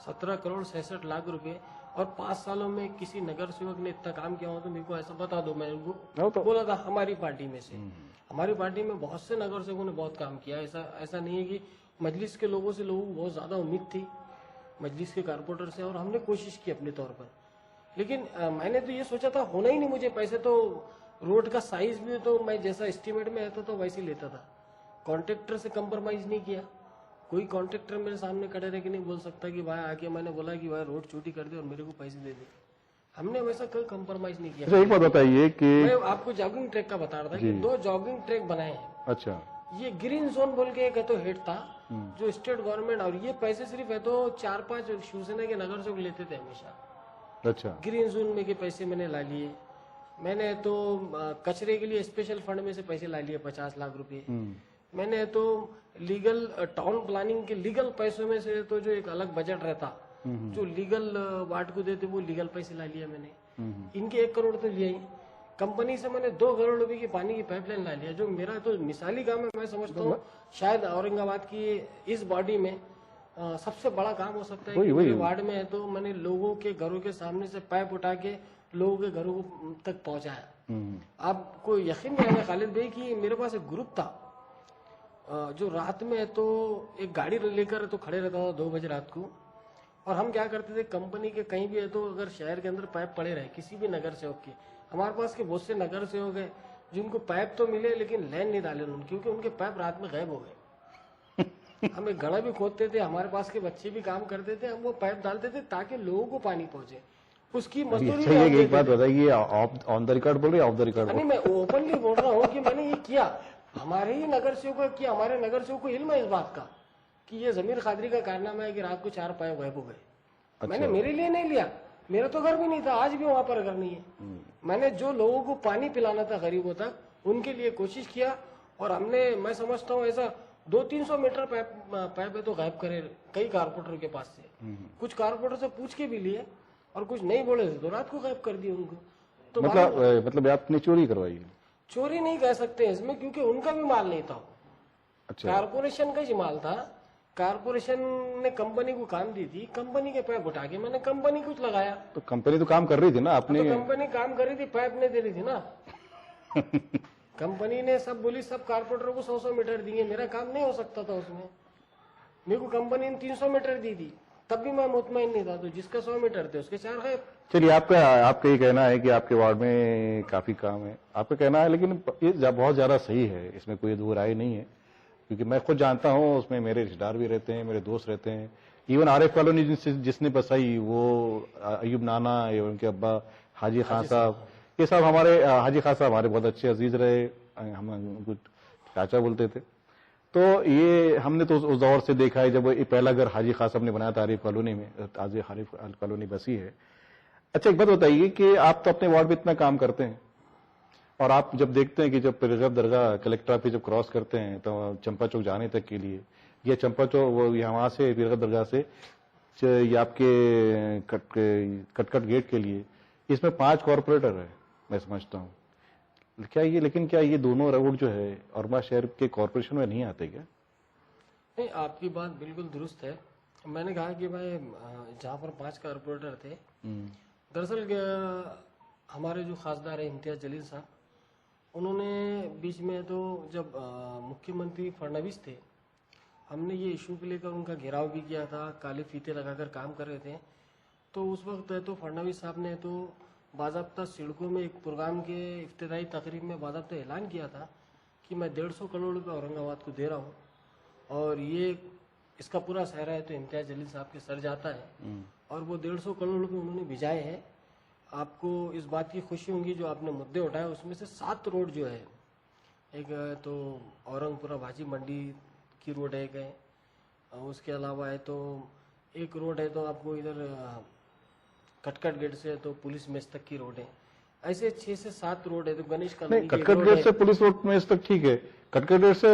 17 करोड़ 66 लाख रुपए, और 5 सालों में किसी नगर सेवक ने इतना काम किया हो तो मेरे को ऐसा बता दो। मैं उनको तो बोला था हमारी पार्टी में से, हमारी पार्टी में बहुत से नगर सेवकों ने बहुत काम किया। ऐसा नहीं है कि मजलिस के लोगों को बहुत ज्यादा उम्मीद थी, मजलिस के कारपोरेटर से, और हमने कोशिश की अपने तौर पर। लेकिन मैंने तो ये सोचा था होना ही नहीं मुझे पैसे, तो रोड का साइज भी तो मैं जैसा एस्टीमेट में आता तो वैसे ही लेता था, कॉन्ट्रैक्टर से कंप्रोमाइज नहीं किया। कोई कॉन्ट्रैक्टर मेरे सामने खड़े रह के नहीं बोल सकता कि भाई आके मैंने बोला कि भाई रोड छोटी कर दे और मेरे को पैसे दे दे, हमने वैसा कोई कंप्रोमाइज नहीं किया। एक बात बताइए कि मैं आपको जॉगिंग ट्रैक का बता रहा था कि 2 जॉगिंग ट्रैक बनाए हैं। अच्छा। ये ग्रीन जोन बोल के एक है तो हेड था जो स्टेट गवर्नमेंट, और ये पैसे सिर्फ है तो 4-5 शिवसेना के नगर सेवक लेते थे हमेशा। अच्छा। ग्रीन जोन में के पैसे मैंने ला लिए। मैंने तो कचरे के लिए स्पेशल फंड में से पैसे ला लिए 50 लाख रुपए। मैंने तो लीगल टाउन प्लानिंग के लीगल पैसों में से तो जो एक अलग बजट रहता जो लीगल वार्ड को देते वो लीगल पैसे ला लिया मैंने। इनके 1 करोड़ तो लिया ही। कंपनी से मैंने 2 करोड़ रुपए की पानी की पाइपलाइन ला लिया, जो मेरा तो मिसाली काम है। मैं समझता हूँ शायद औरंगाबाद की इस बॉडी में सबसे बड़ा काम हो सकता है कि मेरे वार्ड में है तो मैंने लोगों के घरों के सामने से पाइप उठा के लोगों के घरों तक पहुंचाया। आपको यकीन नहीं आएगा खालिद भाई कि मेरे पास एक ग्रुप था जो रात में है तो एक गाड़ी लेकर तो खड़े रहता था 2 बजे रात को, और हम क्या करते थे कंपनी के कहीं भी है तो अगर शहर के अंदर पाइप पड़े रहे किसी भी नगर सेवक के, हमारे पास के बहुत से नगर सेवक है जिनको पाइप तो मिले लेकिन लाइन नहीं डाले उन्होंने, क्योंकि उनके पाइप रात में गायब हो गए। हम एक घड़ा भी खोदते थे, हमारे पास के बच्चे भी काम करते थे, हम वो पाइप डालते थे ताकि लोगों को पानी पहुंचे। उसकी मजदूरी भी एक बात बताइए, ऑन द रिकॉर्ड बोल रहे ऑफ द रिकॉर्ड? नहीं, मैं ओपनली बोल रहा हूँ कि मैंने ये किया। हमारे ही नगर सेवक की, हमारे नगर सेवक को इल्म है इस बात का कि ये जमीर खादरी का कारनामा है कि रात को 4 पाइप गायब हो गए। अच्छा। मैंने मेरे लिए नहीं लिया, मेरा तो घर भी नहीं था, आज भी वहां पर घर नहीं है। मैंने जो लोगों को पानी पिलाना था गरीबों तक उनके लिए कोशिश किया, और हमने मैं समझता हूँ ऐसा 200-300 मीटर पाइप है तो गायब करे कई कारपोरेटर के पास से। कुछ कारपोरेटर से पूछ के भी लिए और कुछ नहीं बोले थे तो रात को गायब कर दिए उनको। तो मतलब आपने चोरी करवाई? चोरी नहीं कह सकते इसमें, क्योंकि उनका भी माल नहीं था। अच्छा। कारपोरेशन का ही माल था। कारपोरेशन ने कंपनी को काम दी थी, कंपनी के पाइप उठा के मैंने कंपनी कुछ लगाया। तो कंपनी तो काम कर रही थी ना, आपने? तो कंपनी काम कर रही थी, पाइप नहीं दे रही थी ना। कंपनी ने सब बोली सब कारपोरेटर को 100-100 मीटर दिए, मेरा काम नहीं हो सकता था उसमें। मेरे को कंपनी ने 300 मीटर दी थी, तब भी मैं मुतमईन नहीं था। तो जिसका 100 मीटर थे उसके 4 गायब। चलिए, आपका ये कहना है कि आपके वार्ड में काफी काम है, आपका कहना है, लेकिन ये बहुत ज्यादा सही है, इसमें कोई दो राय नहीं है। क्योंकि मैं खुद जानता हूँ, उसमें मेरे रिश्तेदार भी रहते हैं, मेरे दोस्त रहते हैं। इवन आरिफ कॉलोनी जिसने बसाई वो अयूब नाना या उनके अब्बा हाजी खान साहब, ये सब हमारे हाजी खान साहब हमारे बहुत अच्छे अजीज रहे, हम उनको चाचा बोलते थे। तो ये हमने तो उस दौर से देखा है जब ये पहला घर हाजी खान साहब ने बनाया था आरिफ कॉलोनी में, आज आरिफ कॉलोनी बसी है। अच्छा, एक बात बताइए कि आप तो अपने वार्ड में इतना काम करते हैं, और आप जब देखते हैं कि जब पीरगढ़ दरगाह कलेक्टर ऑफिस जब क्रॉस करते हैं तो चंपा चौक जाने तक के लिए, ये चंपा चौक वो यहाँ से पीरगढ़ दरगाह से ये आपके कटकट गेट के लिए, इसमें 5 कॉर्पोरेटर है मैं समझता हूँ। क्या ये दोनों रोड जो है औरंगाबाद शहर के कॉर्पोरेशन में नहीं आते क्या? नहीं, आपकी बात बिल्कुल दुरुस्त है। मैंने कहा कि भाई जहाँ पर 5 कॉर्पोरेटर थे, दरअसल हमारे जो खासदार है इम्तियाज जलील साहब, उन्होंने बीच में तो जब मुख्यमंत्री फडणवीस थे, हमने ये इशू को लेकर उनका घेराव भी किया था, काले फीते लगाकर काम कर रहे थे। तो उस वक्त तो फडणवीस साहब ने तो बाज़ाब्ता सिड़कों में एक प्रोग्राम के इफ्तिताई तकरीब में बाज़ाब्ता ऐलान किया था कि मैं 150 करोड़ रुपये औरंगाबाद को दे रहा हूँ, और ये इसका पूरा सहरा है तो इम्तियाज जलील साहब के सर जाता है, और वो 150 करोड़ रुपये उन्होंने भिजाए हैं। आपको इस बात की खुशी होगी जो आपने मुद्दे उठाए उसमें से 7 रोड जो है, एक तो औरंगपुरा भाजी मंडी की रोड है, एक है, उसके अलावा है तो एक रोड है तो आपको इधर कटकट गेट से तो पुलिस मेस तक की रोड है। ऐसे 6 से 7 रोड है। तो गणेश कॉलोनी कटकट गेट से पुलिस रोड मेस तक ठीक है, कटकट गेट से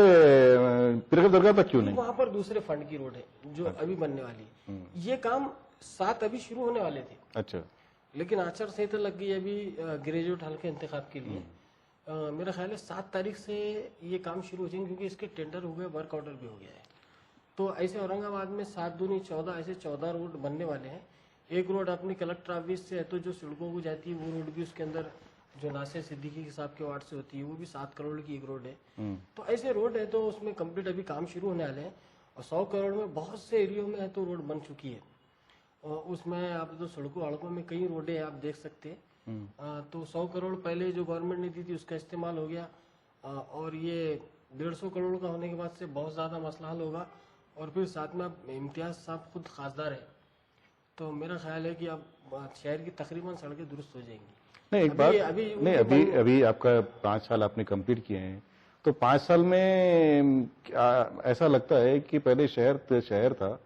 पीरगढ़ दरगाह तक क्यों नहीं? वहां पर दूसरे फंड की रोड है जो अभी बनने वाली है। ये काम 7 अभी शुरू होने वाले थे। अच्छा। लेकिन आचार संहिता लग गई अभी ग्रेजुएट हल्के इंतखाब के लिए। मेरा ख्याल है 7 तारीख से ये काम शुरू हो जाएंगे, क्योंकि इसके टेंडर हो गए, वर्क ऑर्डर भी हो गया है। तो ऐसे औरंगाबाद में 7 दूनी 14 ऐसे 14 रोड बनने वाले हैं। एक रोड अपनी कलेक्टर ऑफिस से है तो जो सड़कों को जाती है वो रोड भी उसके अंदर जो नासिर सिद्दीकी साहब के वार्ड से होती है वो भी 7 करोड़ की एक रोड है। तो ऐसे रोड है तो उसमें कंप्लीट अभी काम शुरू होने वाले हैं, और 100 करोड़ में बहुत से एरियो में है तो रोड बन चुकी है। और उसमें आप तो सड़कों सड़कों में कई रोडें आप देख सकते हैं। तो 100 करोड़ पहले जो गवर्नमेंट ने दी थी उसका इस्तेमाल हो गया, और ये 150 करोड़ का होने के बाद से बहुत ज़्यादा मसला हल होगा। और फिर साथ में अब इम्तियाज साहब खुद खासदार है, तो मेरा ख्याल है कि अब शहर की तकरीबन सड़कें दुरुस्त हो जाएंगी। नहीं, एक बात नहीं, अभी आपका 5 साल आपने कंप्लीट किए हैं, तो 5 साल में ऐसा लगता है कि पहले शहर था,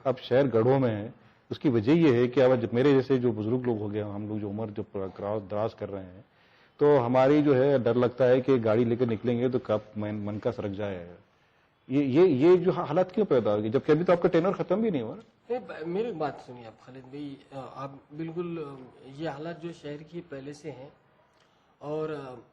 अब शहर गढ़ों में है। उसकी वजह ये है कि अब मेरे जैसे जो बुजुर्ग लोग हो गए, हम लोग जो उम्र जो क्रॉस दराज कर रहे हैं, तो हमारी जो है डर लगता है कि गाड़ी लेकर निकलेंगे तो कब मन का सरक जाए। ये जो हालात क्यों पैदा होगी, जबकि अभी तो आपका टेनर खत्म भी नहीं हुआ। मेरी बात सुनिए आप खालिद भाई, आप बिल्कुल ये हालात जो शहर की पहले से हैं, और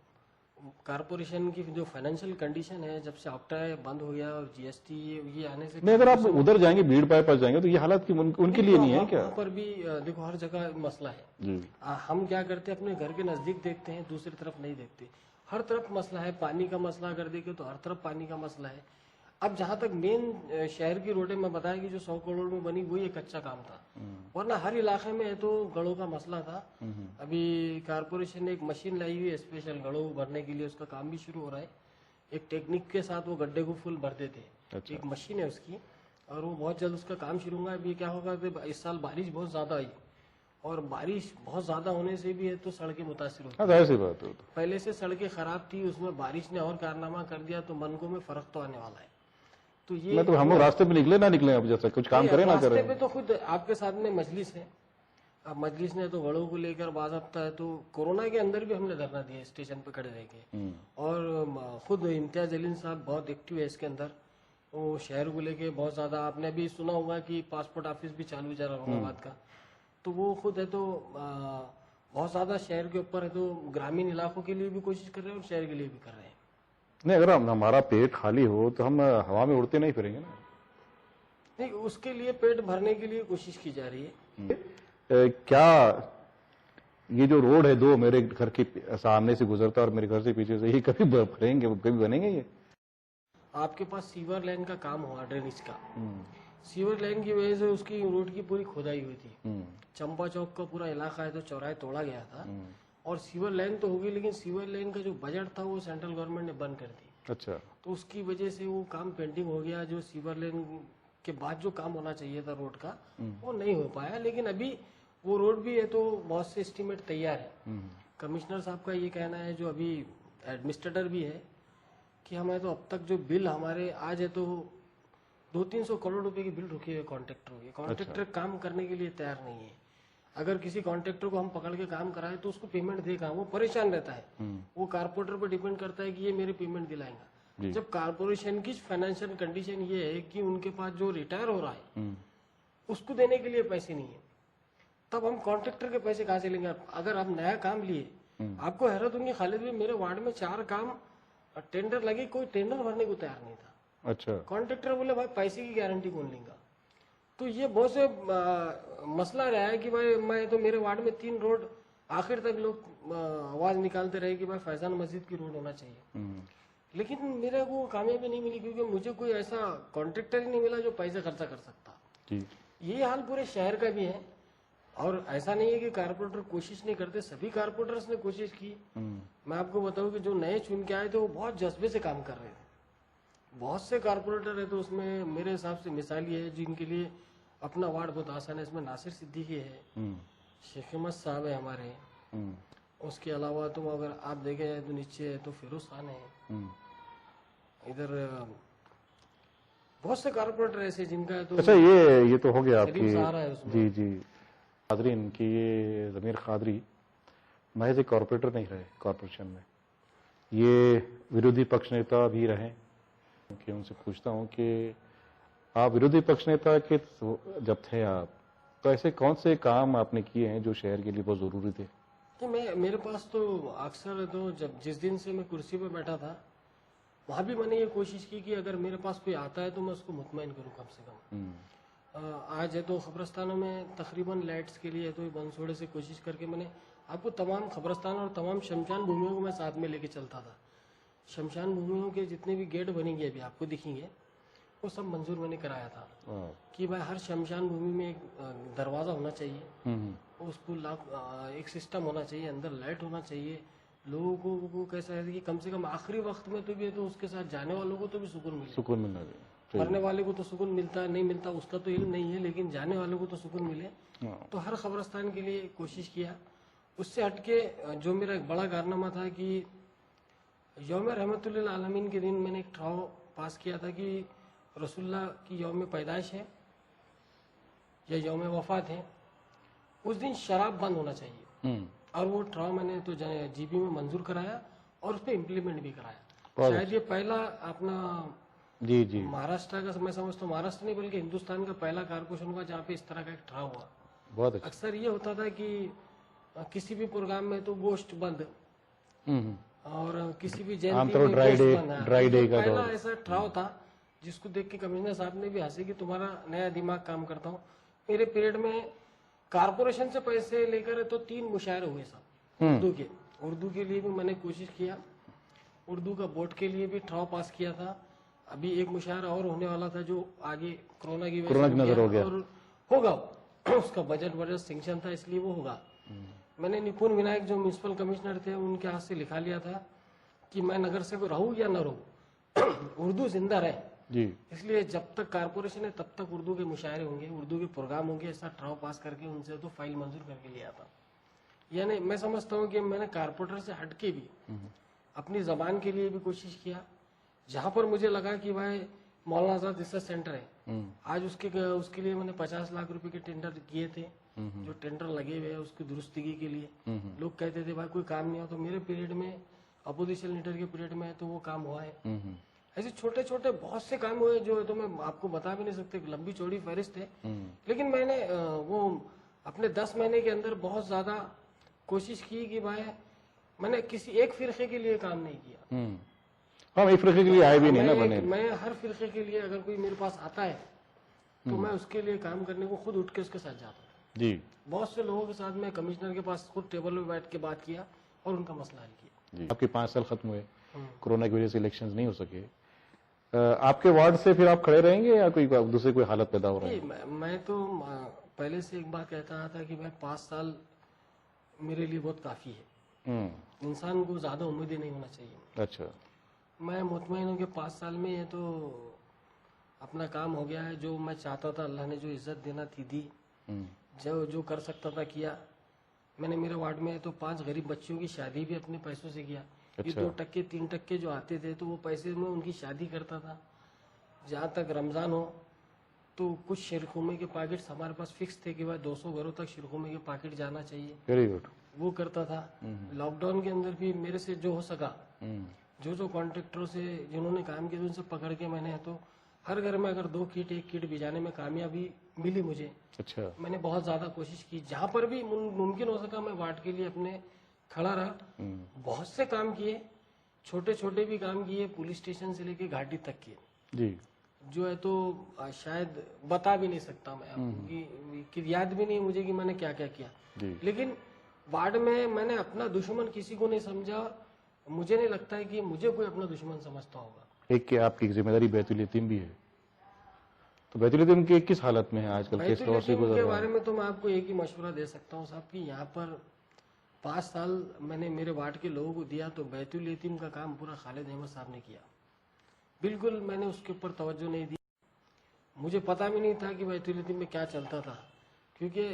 कारपोरेशन की जो फाइनेंशियल कंडीशन है, जब से ऑक्ट्रा बंद हो गया और जीएसटी ये आने से नहीं, अगर आप उधर जाएंगे भीड़ भाड़ पर जाएंगे तो ये हालात की उनके लिए नहीं है क्या? वहाँ पर भी देखो हर जगह मसला है जी। हम क्या करते हैं, अपने घर के नजदीक देखते हैं, दूसरी तरफ नहीं देखते। हर तरफ मसला है, पानी का मसला अगर देखें तो हर तरफ पानी का मसला है। अब जहाँ तक मेन शहर की रोडें में बताया कि जो 100 करोड़ में बनी वही एक अच्छा काम था, वरना हर इलाके में तो गड़ों का मसला था। अभी कारपोरेशन ने एक मशीन लाई हुई है स्पेशल गड़ों भरने के लिए, उसका काम भी शुरू हो रहा है। एक टेक्निक के साथ वो गड्ढे को फुल भर देते हैं। अच्छा। एक मशीन है उसकी, और वो बहुत जल्द उसका काम शुरू होगा। अभी क्या होगा कि इस साल बारिश बहुत ज्यादा आई, और बारिश बहुत ज्यादा होने से भी है तो सड़कें मुतासिर होती है। ऐसी बात है, पहले से सड़कें खराब थी, उसमें बारिश ने और कारनामा कर दिया, तो मनकों में फर्क तो आने वाला है। तो ये मतलब हम लोग रास्ते पे निकले ना निकले, अब जैसा कुछ काम करें ना करें। रास्ते पे तो खुद आपके साथ में मजलिस है, अब मजलिस ने तो गढ़ों को लेकर बाज़ाब्ता है, तो कोरोना के अंदर भी हमने धरना दिया स्टेशन पे खड़े रह के, और खुद इम्तियाज जलील साहब बहुत एक्टिव है इसके अंदर। वो शहर को लेके बहुत ज्यादा, आपने अभी सुना होगा कि पासपोर्ट ऑफिस भी चालू जा रहा औरंगाबाद का, तो वो खुद है तो बहुत ज्यादा शहर के ऊपर है, तो ग्रामीण इलाकों के लिए भी कोशिश कर रहे हैं और शहर के लिए भी कर रहे हैं। नहीं, अगर हमारा पेट खाली हो तो हम हवा में उड़ते नहीं फिरेंगे ना। नहीं, उसके लिए पेट भरने के लिए कोशिश की जा रही है। क्या ये जो रोड है दो मेरे घर के सामने से गुजरता है और मेरे घर से पीछे से, ये कभी भरेंगे, कभी बनेंगे? ये आपके पास सीवर लाइन का काम हुआ ड्रेनेज का, सीवर लाइन की वजह से उसकी रोड की पूरी खुदाई हुई थी। चंपा चौक का पूरा इलाका है तो चौराहे तोड़ा गया था, और सीवर लाइन तो होगी, लेकिन सीवर लाइन का जो बजट था वो सेंट्रल गवर्नमेंट ने बंद कर दी। अच्छा। तो उसकी वजह से वो काम पेंडिंग हो गया। जो सीवर लाइन के बाद जो काम होना चाहिए था रोड का, वो नहीं हो पाया। लेकिन अभी वो रोड भी है तो बहुत से एस्टीमेट तैयार है। कमिश्नर साहब का ये कहना है, जो अभी एडमिनिस्ट्रेटर भी है, कि हमें तो अब तक जो बिल हमारे आज है तो 200-300 करोड़ रुपए की बिल रुकी है कॉन्ट्रेक्टरों की। कॉन्ट्रेक्टर काम करने के लिए तैयार नहीं है। अगर किसी कॉन्ट्रेक्टर को हम पकड़ के काम कराए तो उसको पेमेंट देगा, वो परेशान रहता है। वो कारपोरेटर पर डिपेंड करता है कि ये मेरे पेमेंट दिलाएगा। जब कारपोरेशन की फाइनेंशियल कंडीशन ये है कि उनके पास जो रिटायर हो रहा है उसको देने के लिए पैसे नहीं है, तब हम कॉन्ट्रेक्टर के पैसे कहाँ से लेंगे? अगर आप नया काम लिए, आपको हैरत होगी खालिद भाई, मेरे वार्ड में 4 काम टेंडर लगे, कोई टेंडर भरने को तैयार नहीं था। अच्छा। कॉन्ट्रेक्टर बोले भाई पैसे की गारंटी कौन लेगा? तो ये बहुत से मसला रहा है कि भाई मैं तो मेरे वार्ड में 3 रोड आखिर तक लोग आवाज निकालते रहे कि भाई फैजान मस्जिद की रोड होना चाहिए, लेकिन मेरे को कामयाबी नहीं मिली, क्योंकि मुझे कोई ऐसा कॉन्ट्रेक्टर ही नहीं मिला जो पैसे खर्चा कर सकता। ये हाल पूरे शहर का भी है, और ऐसा नहीं है कि कारपोरेटर कोशिश नहीं करते, सभी कारपोरेटर्स ने कोशिश की। मैं आपको बताऊं कि जो नए चुन के आए थे वो बहुत जज्बे से काम कर रहे थे। बहुत से कारपोरेटर है तो उसमें मेरे हिसाब से मिसाली है जिनके लिए अपना वार्ड बहुत आसान है। इसमें नासिर सिद्दीकी है, शेख अहमद साहब है हमारे, उसके अलावा तुम अगर आप देखे तो नीचे है तो फिरोज खान है, इधर बहुत से कारपोरेटर ऐसे जिनका है तो। अच्छा, ये तो हो गया आपकी। जी जी कादरीन की, ये ज़मीर कादरी महज एक कॉरपोरेटर नहीं रहे कॉरपोरेशन में, ये विरोधी पक्ष नेता भी रहे। कि उनसे पूछता हूं कि आप विरोधी पक्ष नेता के जब थे आप, तो ऐसे कौन से काम आपने किए हैं जो शहर के लिए बहुत जरूरी थे? तो मेरे पास तो अक्सर तो जिस दिन से मैं कुर्सी पे बैठा था वहां भी मैंने ये कोशिश की कि अगर मेरे पास कोई आता है तो मैं उसको मुतमईन करूं कम से कम। आज है तो खबरस्तानों में तकरीबन लाइट्स के लिए तो बंसोड़े से कोशिश करके मैंने आपको तमाम खबरस्तान और तमाम शमशान भूमियों को मैं साथ में लेके चलता था। शमशान भूमियों के जितने भी गेट बनेंगे अभी आपको दिखेंगे, वो सब मंजूर मैंने कराया था कि भाई हर शमशान भूमि में एक दरवाजा होना चाहिए, उसको एक सिस्टम होना चाहिए, अंदर लाइट होना चाहिए। लोगों को कैसा है कि कम से कम आखिरी वक्त में तो भी तो उसके साथ जाने वालों को तो भी सुकून मिलना चाहिए। मरने वाले को तो सुकून मिलता है नहीं मिलता उसका तो इल्म नहीं है, लेकिन जाने वालों को तो सुकून मिले। तो हर खबरस्तान के लिए कोशिश किया। उससे हटके जो मेरा एक बड़ा कारनामा था कि यौम रहमतुल्लिल आलमीन के दिन मैंने एक ठराव पास किया था कि रसूलुल्लाह की यौम पैदाइश है या यौम वफात है, उस दिन शराब बंद होना चाहिए। और वो ठराव मैंने तो जीबी में मंजूर कराया और उस पर इम्प्लीमेंट भी कराया। शायद ये पहला अपना जी महाराष्ट्र का, मैं समझता हूँ महाराष्ट्र नहीं बल्कि हिंदुस्तान का पहला कारपोरेशन हुआ जहाँ पे इस तरह का एक ठराव हुआ। बहुत अच्छा। अक्सर ये होता था कि किसी भी प्रोग्राम में तो गोश्त बंद और किसी भी जयंती में ड्राई डे का पहला ऐसा ठराव था जिसको देख के कमिश्नर साहब ने भी हंसी कि तुम्हारा नया दिमाग काम करता हूँ। मेरे पीरियड में कारपोरेशन से पैसे लेकर तो 3 मुशायरे हुए साहब उर्दू के लिए भी मैंने कोशिश किया, उर्दू का बोर्ड के लिए भी ठराव पास किया था। अभी एक मुशायरा और होने वाला था जो आगे कोरोना की वजह से नजर हो गया और होगा उसका बजट सेंक्शन था इसलिए वो होगा। मैंने निपुण विनायक जो म्यूनसिपल कमिश्नर थे उनके हाथ से लिखा लिया था कि मैं नगर से रहूं या न रहूं उर्दू जिंदा रहे जी, इसलिए जब तक कारपोरेशन है तब तक उर्दू के मुशायरे होंगे, उर्दू के प्रोग्राम होंगे। ऐसा ठराव पास करके उनसे तो फाइल मंजूर करके लिया था। यानी मैं समझता हूँ कि मैंने कारपोरेटर से हटके भी अपनी जबान के लिए भी कोशिश किया। जहाँ पर मुझे लगा कि भाई मौलाना आजाद रिसर्च सेंटर है, आज उसके लिए मैंने 50 लाख रुपए के टेंडर किए थे। जो टेंडर लगे हुए हैं उसकी दुरुस्ती के लिए लोग कहते थे भाई कोई काम नहीं हो, तो मेरे पीरियड में अपोजिशन लीडर के पीरियड में तो वो काम हुआ है। ऐसे छोटे छोटे बहुत से काम हुए जो तो मैं आपको बता भी नहीं सकते, लंबी चौड़ी फहरिस्त है। लेकिन मैंने वो अपने 10 महीने के अंदर बहुत ज्यादा कोशिश की कि भाई मैंने किसी एक फिरके के लिए काम नहीं किया। हम एक फिरके के लिए आए भी नहीं ना बने। मैं हर फिरके के लिए अगर कोई मेरे पास आता है तो मैं उसके लिए काम करने को खुद उठ के उसके साथ जाता हूँ जी। बहुत से लोगों के साथ मैं कमिश्नर के पास खुद टेबल पे बैठ के बात किया और उनका मसला हल किया। जी। आपके 5 साल खत्म हुए, कोरोना की वजह से इलेक्शंस नहीं हो सके। आपके वार्ड से फिर आप खड़े रहेंगे या कोई दूसरी कोई हालत पैदा हो रही है? मैं तो पहले से एक बात कहता रहा था कि भाई 5 साल मेरे लिए बहुत काफी है। इंसान को ज्यादा उम्मीदें नहीं होना चाहिए। अच्छा, मैं मुतमईन हूँ कि 5 साल में ये तो अपना काम हो गया है। जो मैं चाहता था अल्लाह ने जो इज्जत देना थी दी, जो कर सकता था किया। मैंने मेरे वार्ड में तो 5 गरीब बच्चियों की शादी भी अपने पैसों से किया। अच्छा। ये 2% 3% जो आते थे तो वो पैसे में उनकी शादी करता था। जहाँ तक रमजान हो तो कुछ शिरखुमे के पैकेट्स हमारे पास फिक्स थे कि भाई 200 घरों तक शिरखुमे के पैकेट जाना चाहिए। Very good. वो करता था। लॉकडाउन के अंदर भी मेरे से जो हो सका, जो कॉन्ट्रैक्टरों से जिन्होंने काम किया उनसे पकड़ के मैंने तो हर घर में अगर 2 किट 1 किट भिजाने में कामयाबी मिली मुझे। अच्छा, मैंने बहुत ज्यादा कोशिश की, जहाँ पर भी मुमकिन हो सका मैं वार्ड के लिए अपने खड़ा रहा। बहुत से काम किए, छोटे छोटे भी काम किए, पुलिस स्टेशन से लेके घाटी तक किए जी। जो है तो शायद बता भी नहीं सकता मैं आपको कि याद भी नहीं मुझे कि मैंने क्या क्या किया जी। लेकिन वार्ड में मैंने अपना दुश्मन किसी को नहीं समझा। मुझे नहीं लगता है कि मुझे कोई अपना दुश्मन समझता होगा। एक कि आपकी जिम्मेदारी बैतुल यतीम भी है, तो बैतुल यतीम की किस हालत में है आजकल? किस दौर से गुजर रहा है? के बारे में तो मैं आपको एक ही मशवरा दे सकता हूँ साहब कि यहाँ पर 5 साल मैंने मेरे वार्ड के लोगों को दिया तो बैतुल यतीम का काम पूरा खालिद अहमद साहब ने किया। बिल्कुल मैंने उसके ऊपर तवज्जो नहीं दी। मुझे पता भी नहीं था कि बैतुल यतीम में क्या चलता था, क्योंकि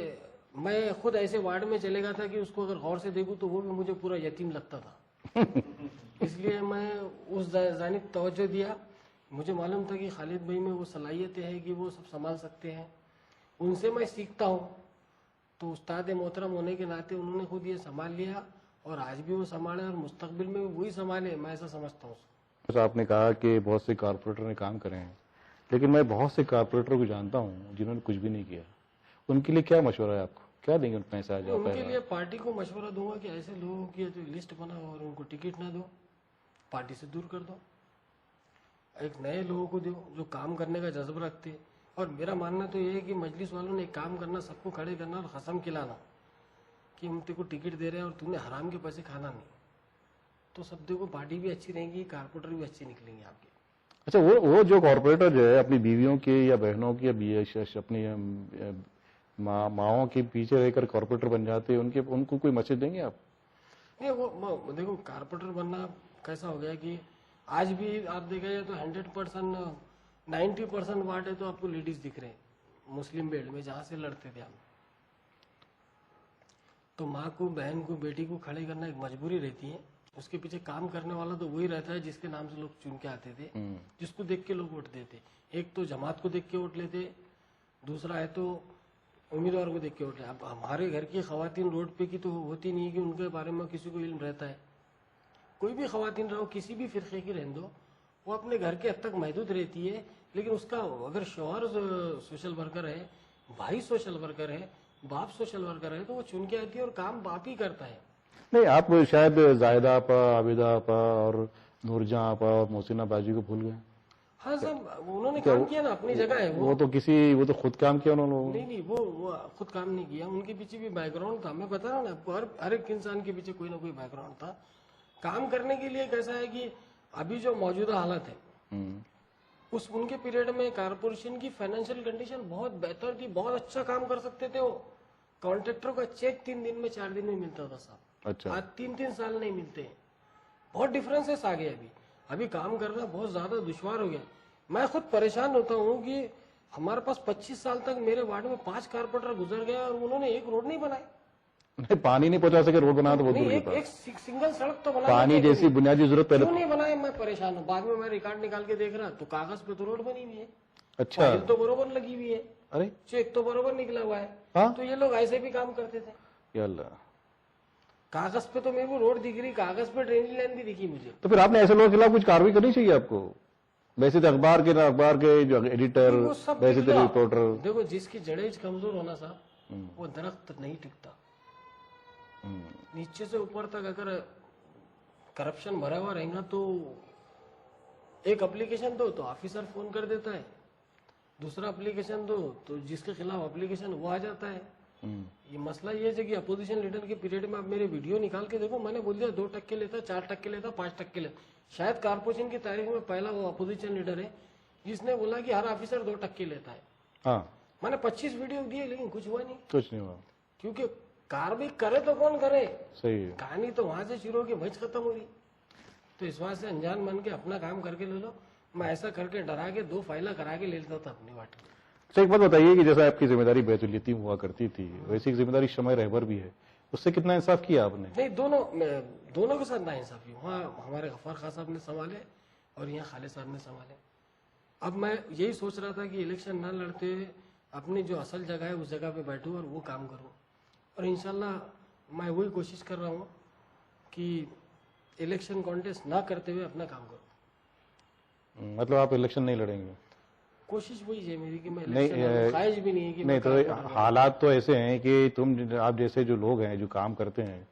मैं खुद ऐसे वार्ड में चले गया था कि उसको अगर गौर से देखूं तो वो भी मुझे पूरा यतीम लगता था। इसलिए मैं उस जानिब तवज्जो दिया। मुझे मालूम था कि खालिद भाई में वो सलाहियतें हैं कि वो सब संभाल सकते हैं, उनसे मैं सीखता हूँ। तो उस्ताद मोहतरम होने के नाते उन्होंने खुद ये संभाल लिया और आज भी वो संभाले और मुस्तकबिल में भी वही संभाले, मैं ऐसा समझता हूँ। आपने कहा कि बहुत से कारपोरेटर ने काम करे हैं, लेकिन मैं बहुत से कारपोरेटर को जानता हूँ जिन्होंने कुछ भी नहीं किया। उनके लिए क्या मशवरा है आपको? क्या देंगे उनको पैसा आ जाता है? उनके लिए पार्टी को मशवरा दूंगा कि ऐसे लोगों की तो लिस्ट बनाओ और उनको टिकट ना दो, पार्टी से दूर कर दो। एक नए लोगों को दो जो काम करने का जज्बा रखते। और मेरा मानना तो ये है कि मजलिस वालों ने एक काम करना, सबको खड़े करना और कसम खिलाना कि हम तेरे को टिकट दे रहे हैं और तूने हराम के पैसे खाना नहीं, तो सब देखो पार्टी भी अच्छी रहेगी, कारपोरेटर भी अच्छे निकलेंगे आपके। अच्छा, वो जो कारपोरेटर जो है अपनी बीवियों के या बहनों की या अपनी माओं के पीछे रहकर कारपोरेटर बन जाते हैं, उनको कोई मैसेज देंगे आप? नहीं, वो देखो कारपोरेटर बनना कैसा हो गया कि आज भी आप देखा जाए तो 100% 90% वार्ड है तो आपको लेडीज दिख रहे हैं मुस्लिम बेल्ट में जहाँ से लड़ते थे हम। तो माँ को, बहन को, बेटी को खड़े करना एक मजबूरी रहती है। उसके पीछे काम करने वाला तो वही रहता है जिसके नाम से लोग चुन के आते थे, जिसको देख के लोग वोट देते। एक तो जमात को देख के वोट लेते, दूसरा है तो उम्मीदवार को देख के वोट लेते। अब हमारे घर की खवातीन रोड पे की तो होती नहीं है कि उनके बारे में किसी को इल्म रहता है। कोई भी खवातीन रहो, किसी भी फिरके की रहने दो, वो अपने घर के हद तक महदूद रहती है, लेकिन उसका अगर शौहर सोशल वर्कर है, भाई सोशल वर्कर है, बाप सोशल वर्कर है, तो वो चुन के आती है और काम बाप ही करता है। नहीं, आप शायद जायदा आपा, आबिदा आपा और नूरजहां आपा और मोहसिना बाजी को भूल गए। हाँ साहब, उन्होंने काम किया ना, अपनी जगह है वो तो खुद काम किया उन्होंने। नहीं, वो खुद काम नहीं किया, उनके पीछे भी बैकग्राउंड था। मैं बता रहा हूँ ना आपको, हर एक इंसान के पीछे कोई ना कोई बैकग्राउंड था काम करने के लिए। कैसा है कि अभी जो मौजूदा हालत है, उस उनके पीरियड में कारपोरेशन की फाइनेंशियल कंडीशन बहुत बेहतर थी, बहुत अच्छा काम कर सकते थे वो। कॉन्ट्रेक्टर का चेक 3 दिन में 4 दिन में मिलता था साहब। अच्छा। आज 3-3 साल नहीं मिलते। बहुत डिफरेंसेस आ गए। अभी काम करना बहुत ज्यादा दुश्वार हो गया। मैं खुद परेशान होता हूँ कि हमारे पास 25 साल तक मेरे वार्ड में 5 कारपोरेटर गुजर गया और उन्होंने एक रोड नहीं बनाई। नहीं, पानी नहीं पहुंचा सके, रोड बना तो बहुत दूर की बात। एक सिंगल सड़क तो बना, पानी जैसी बुनियादी जरूरत पहले क्यों नहीं बनाए? मैं परेशान हूँ। बाद में मैं रिकॉर्ड निकाल के देख रहा तो कागज पे तो रोड बनी हुई है, अच्छा, फाइल तो बरोबर लगी हुई है, अरे चेक तो बरोबर निकला हुआ है। हाँ? तो ये लोग ऐसे भी काम करते थे। या अल्लाह, कागज पे तो मेरे को रोड दिख रही, कागज पे ड्रेनेज लाइन भी दिखी मुझे। तो फिर आपने ऐसे लोगों के खिलाफ कुछ कार्रवाई करनी चाहिए आपको। वैसे तो अखबार के जो एडिटर, वैसे तो रिपोर्टर। देखो, जिसकी जड़ें कमजोर होना साहब, वो दरख्त नहीं टिकता। नीचे से ऊपर तक अगर करप्शन भरा हुआ रहेगा तो एक एप्लीकेशन दो तो ऑफिसर फोन कर देता है, दूसरा एप्लीकेशन दो तो जिसके खिलाफ एप्लीकेशन वो आ जाता है। ये मसला ये है कि अपोजिशन लीडर के पीरियड में आप मेरे वीडियो निकाल के देखो, मैंने बोल दिया 2% लेता, 4% लेता, 5% लेता। शायद कारपोरेशन की तारीख में पहला वो अपोजिशन लीडर है जिसने बोला कि हर ऑफिसर 2% लेता है। हाँ, मैंने 25 वीडियो दिए लेकिन कुछ हुआ नहीं। कुछ नहीं हुआ, क्योंकि कार्रवाई करे तो कौन करे। सही है। कहानी तो वहां से शुरू होगी, मैच खत्म होगी। तो इस बात से अनजान बन के अपना काम करके ले लो। मैं ऐसा करके डरा के 2 फाइलें करा के ले लेता था अपनी वाट में। अच्छा, एक बात बताइए कि जैसा आपकी जिम्मेदारी बैतुल यतीम हुआ करती थी, वैसी जिम्मेदारी शमय रहबर भी है, उससे कितना इंसाफ किया आपने? नहीं, दोनों के साथ ना इंसाफी। वहाँ हमारे गफ्फार खान साहब ने संभाले और यहाँ खालिद साहब ने संभाले। अब मैं यही सोच रहा था कि इलेक्शन ना लड़ते हुए अपनी जो असल जगह है उस जगह पे बैठूं और वो काम करूं। और इंशाल्लाह मैं वही कोशिश कर रहा हूँ कि इलेक्शन कॉन्टेस्ट ना करते हुए अपना काम करूं। मतलब आप इलेक्शन नहीं लड़ेंगे? कोशिश वही है मेरी कि मैं नहीं, इलेक्शन ख्वाहिश भी नहीं है कि नहीं, तो हालात तो ऐसे हैं कि आप जैसे जो लोग हैं जो काम करते हैं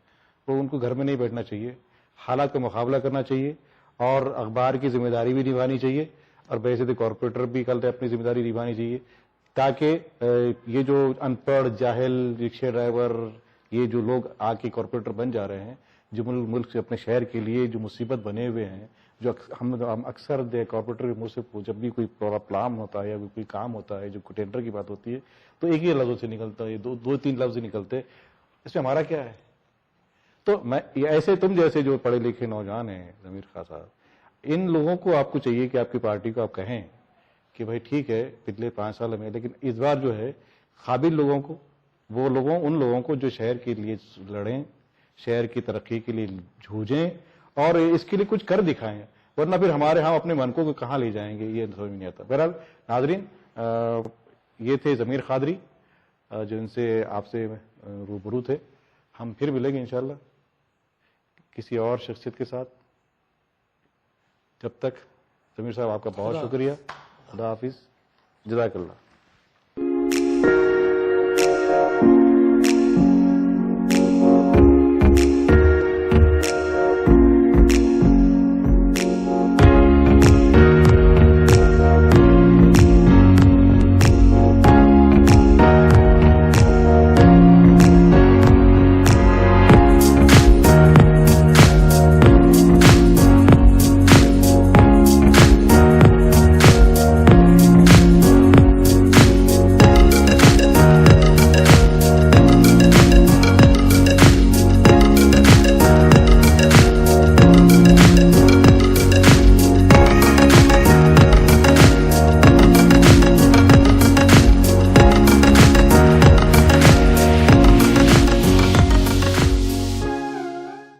वो उनको घर में नहीं बैठना चाहिए, हालात का मुकाबला करना चाहिए और अखबार की जिम्मेदारी भी निभानी चाहिए और वैसे तो कॉर्पोरेटर भी कल अपनी जिम्मेदारी निभानी चाहिए, ताकि ये जो अनपढ़ जाहिल रिक्शा ड्राइवर, ये जो लोग आके कॉर्पोरेटर बन जा रहे हैं, जो मुल्क से अपने शहर के लिए जो मुसीबत बने हुए हैं, जो हम अक्सर कॉर्पोरेटर के मुंह से जब भी कोई प्लान होता है या कोई काम होता है, जो टेंडर की बात होती है, तो एक ही लफ्जों से निकलता है, 2-3 लफ्ज निकलते, इसमें हमारा क्या है? तो मैं ऐसे तुम जैसे जो पढ़े लिखे नौजवान हैं जमीर खान साहब, इन लोगों को आपको चाहिए कि आपकी पार्टी को आप कहें कि भाई ठीक है पिछले 5 साल में, लेकिन इस बार जो है काबिल लोगों को, उन लोगों को जो शहर के लिए लड़ें, शहर की तरक्की के लिए जूझें और इसके लिए कुछ कर दिखाएं, वरना फिर हम अपने मन को कहाँ ले जाएंगे ये समझ नहीं आता। बहरहाल नाजरीन, ये थे जमीर कादरी जिनसे आपसे रूबरू थे। हम फिर मिलेंगे इंशाल्लाह किसी और शख्सियत के साथ। जब तक जमीर साहब आपका बहुत शुक्रिया। खुदा हाफिज, जज़ाकल्लाह।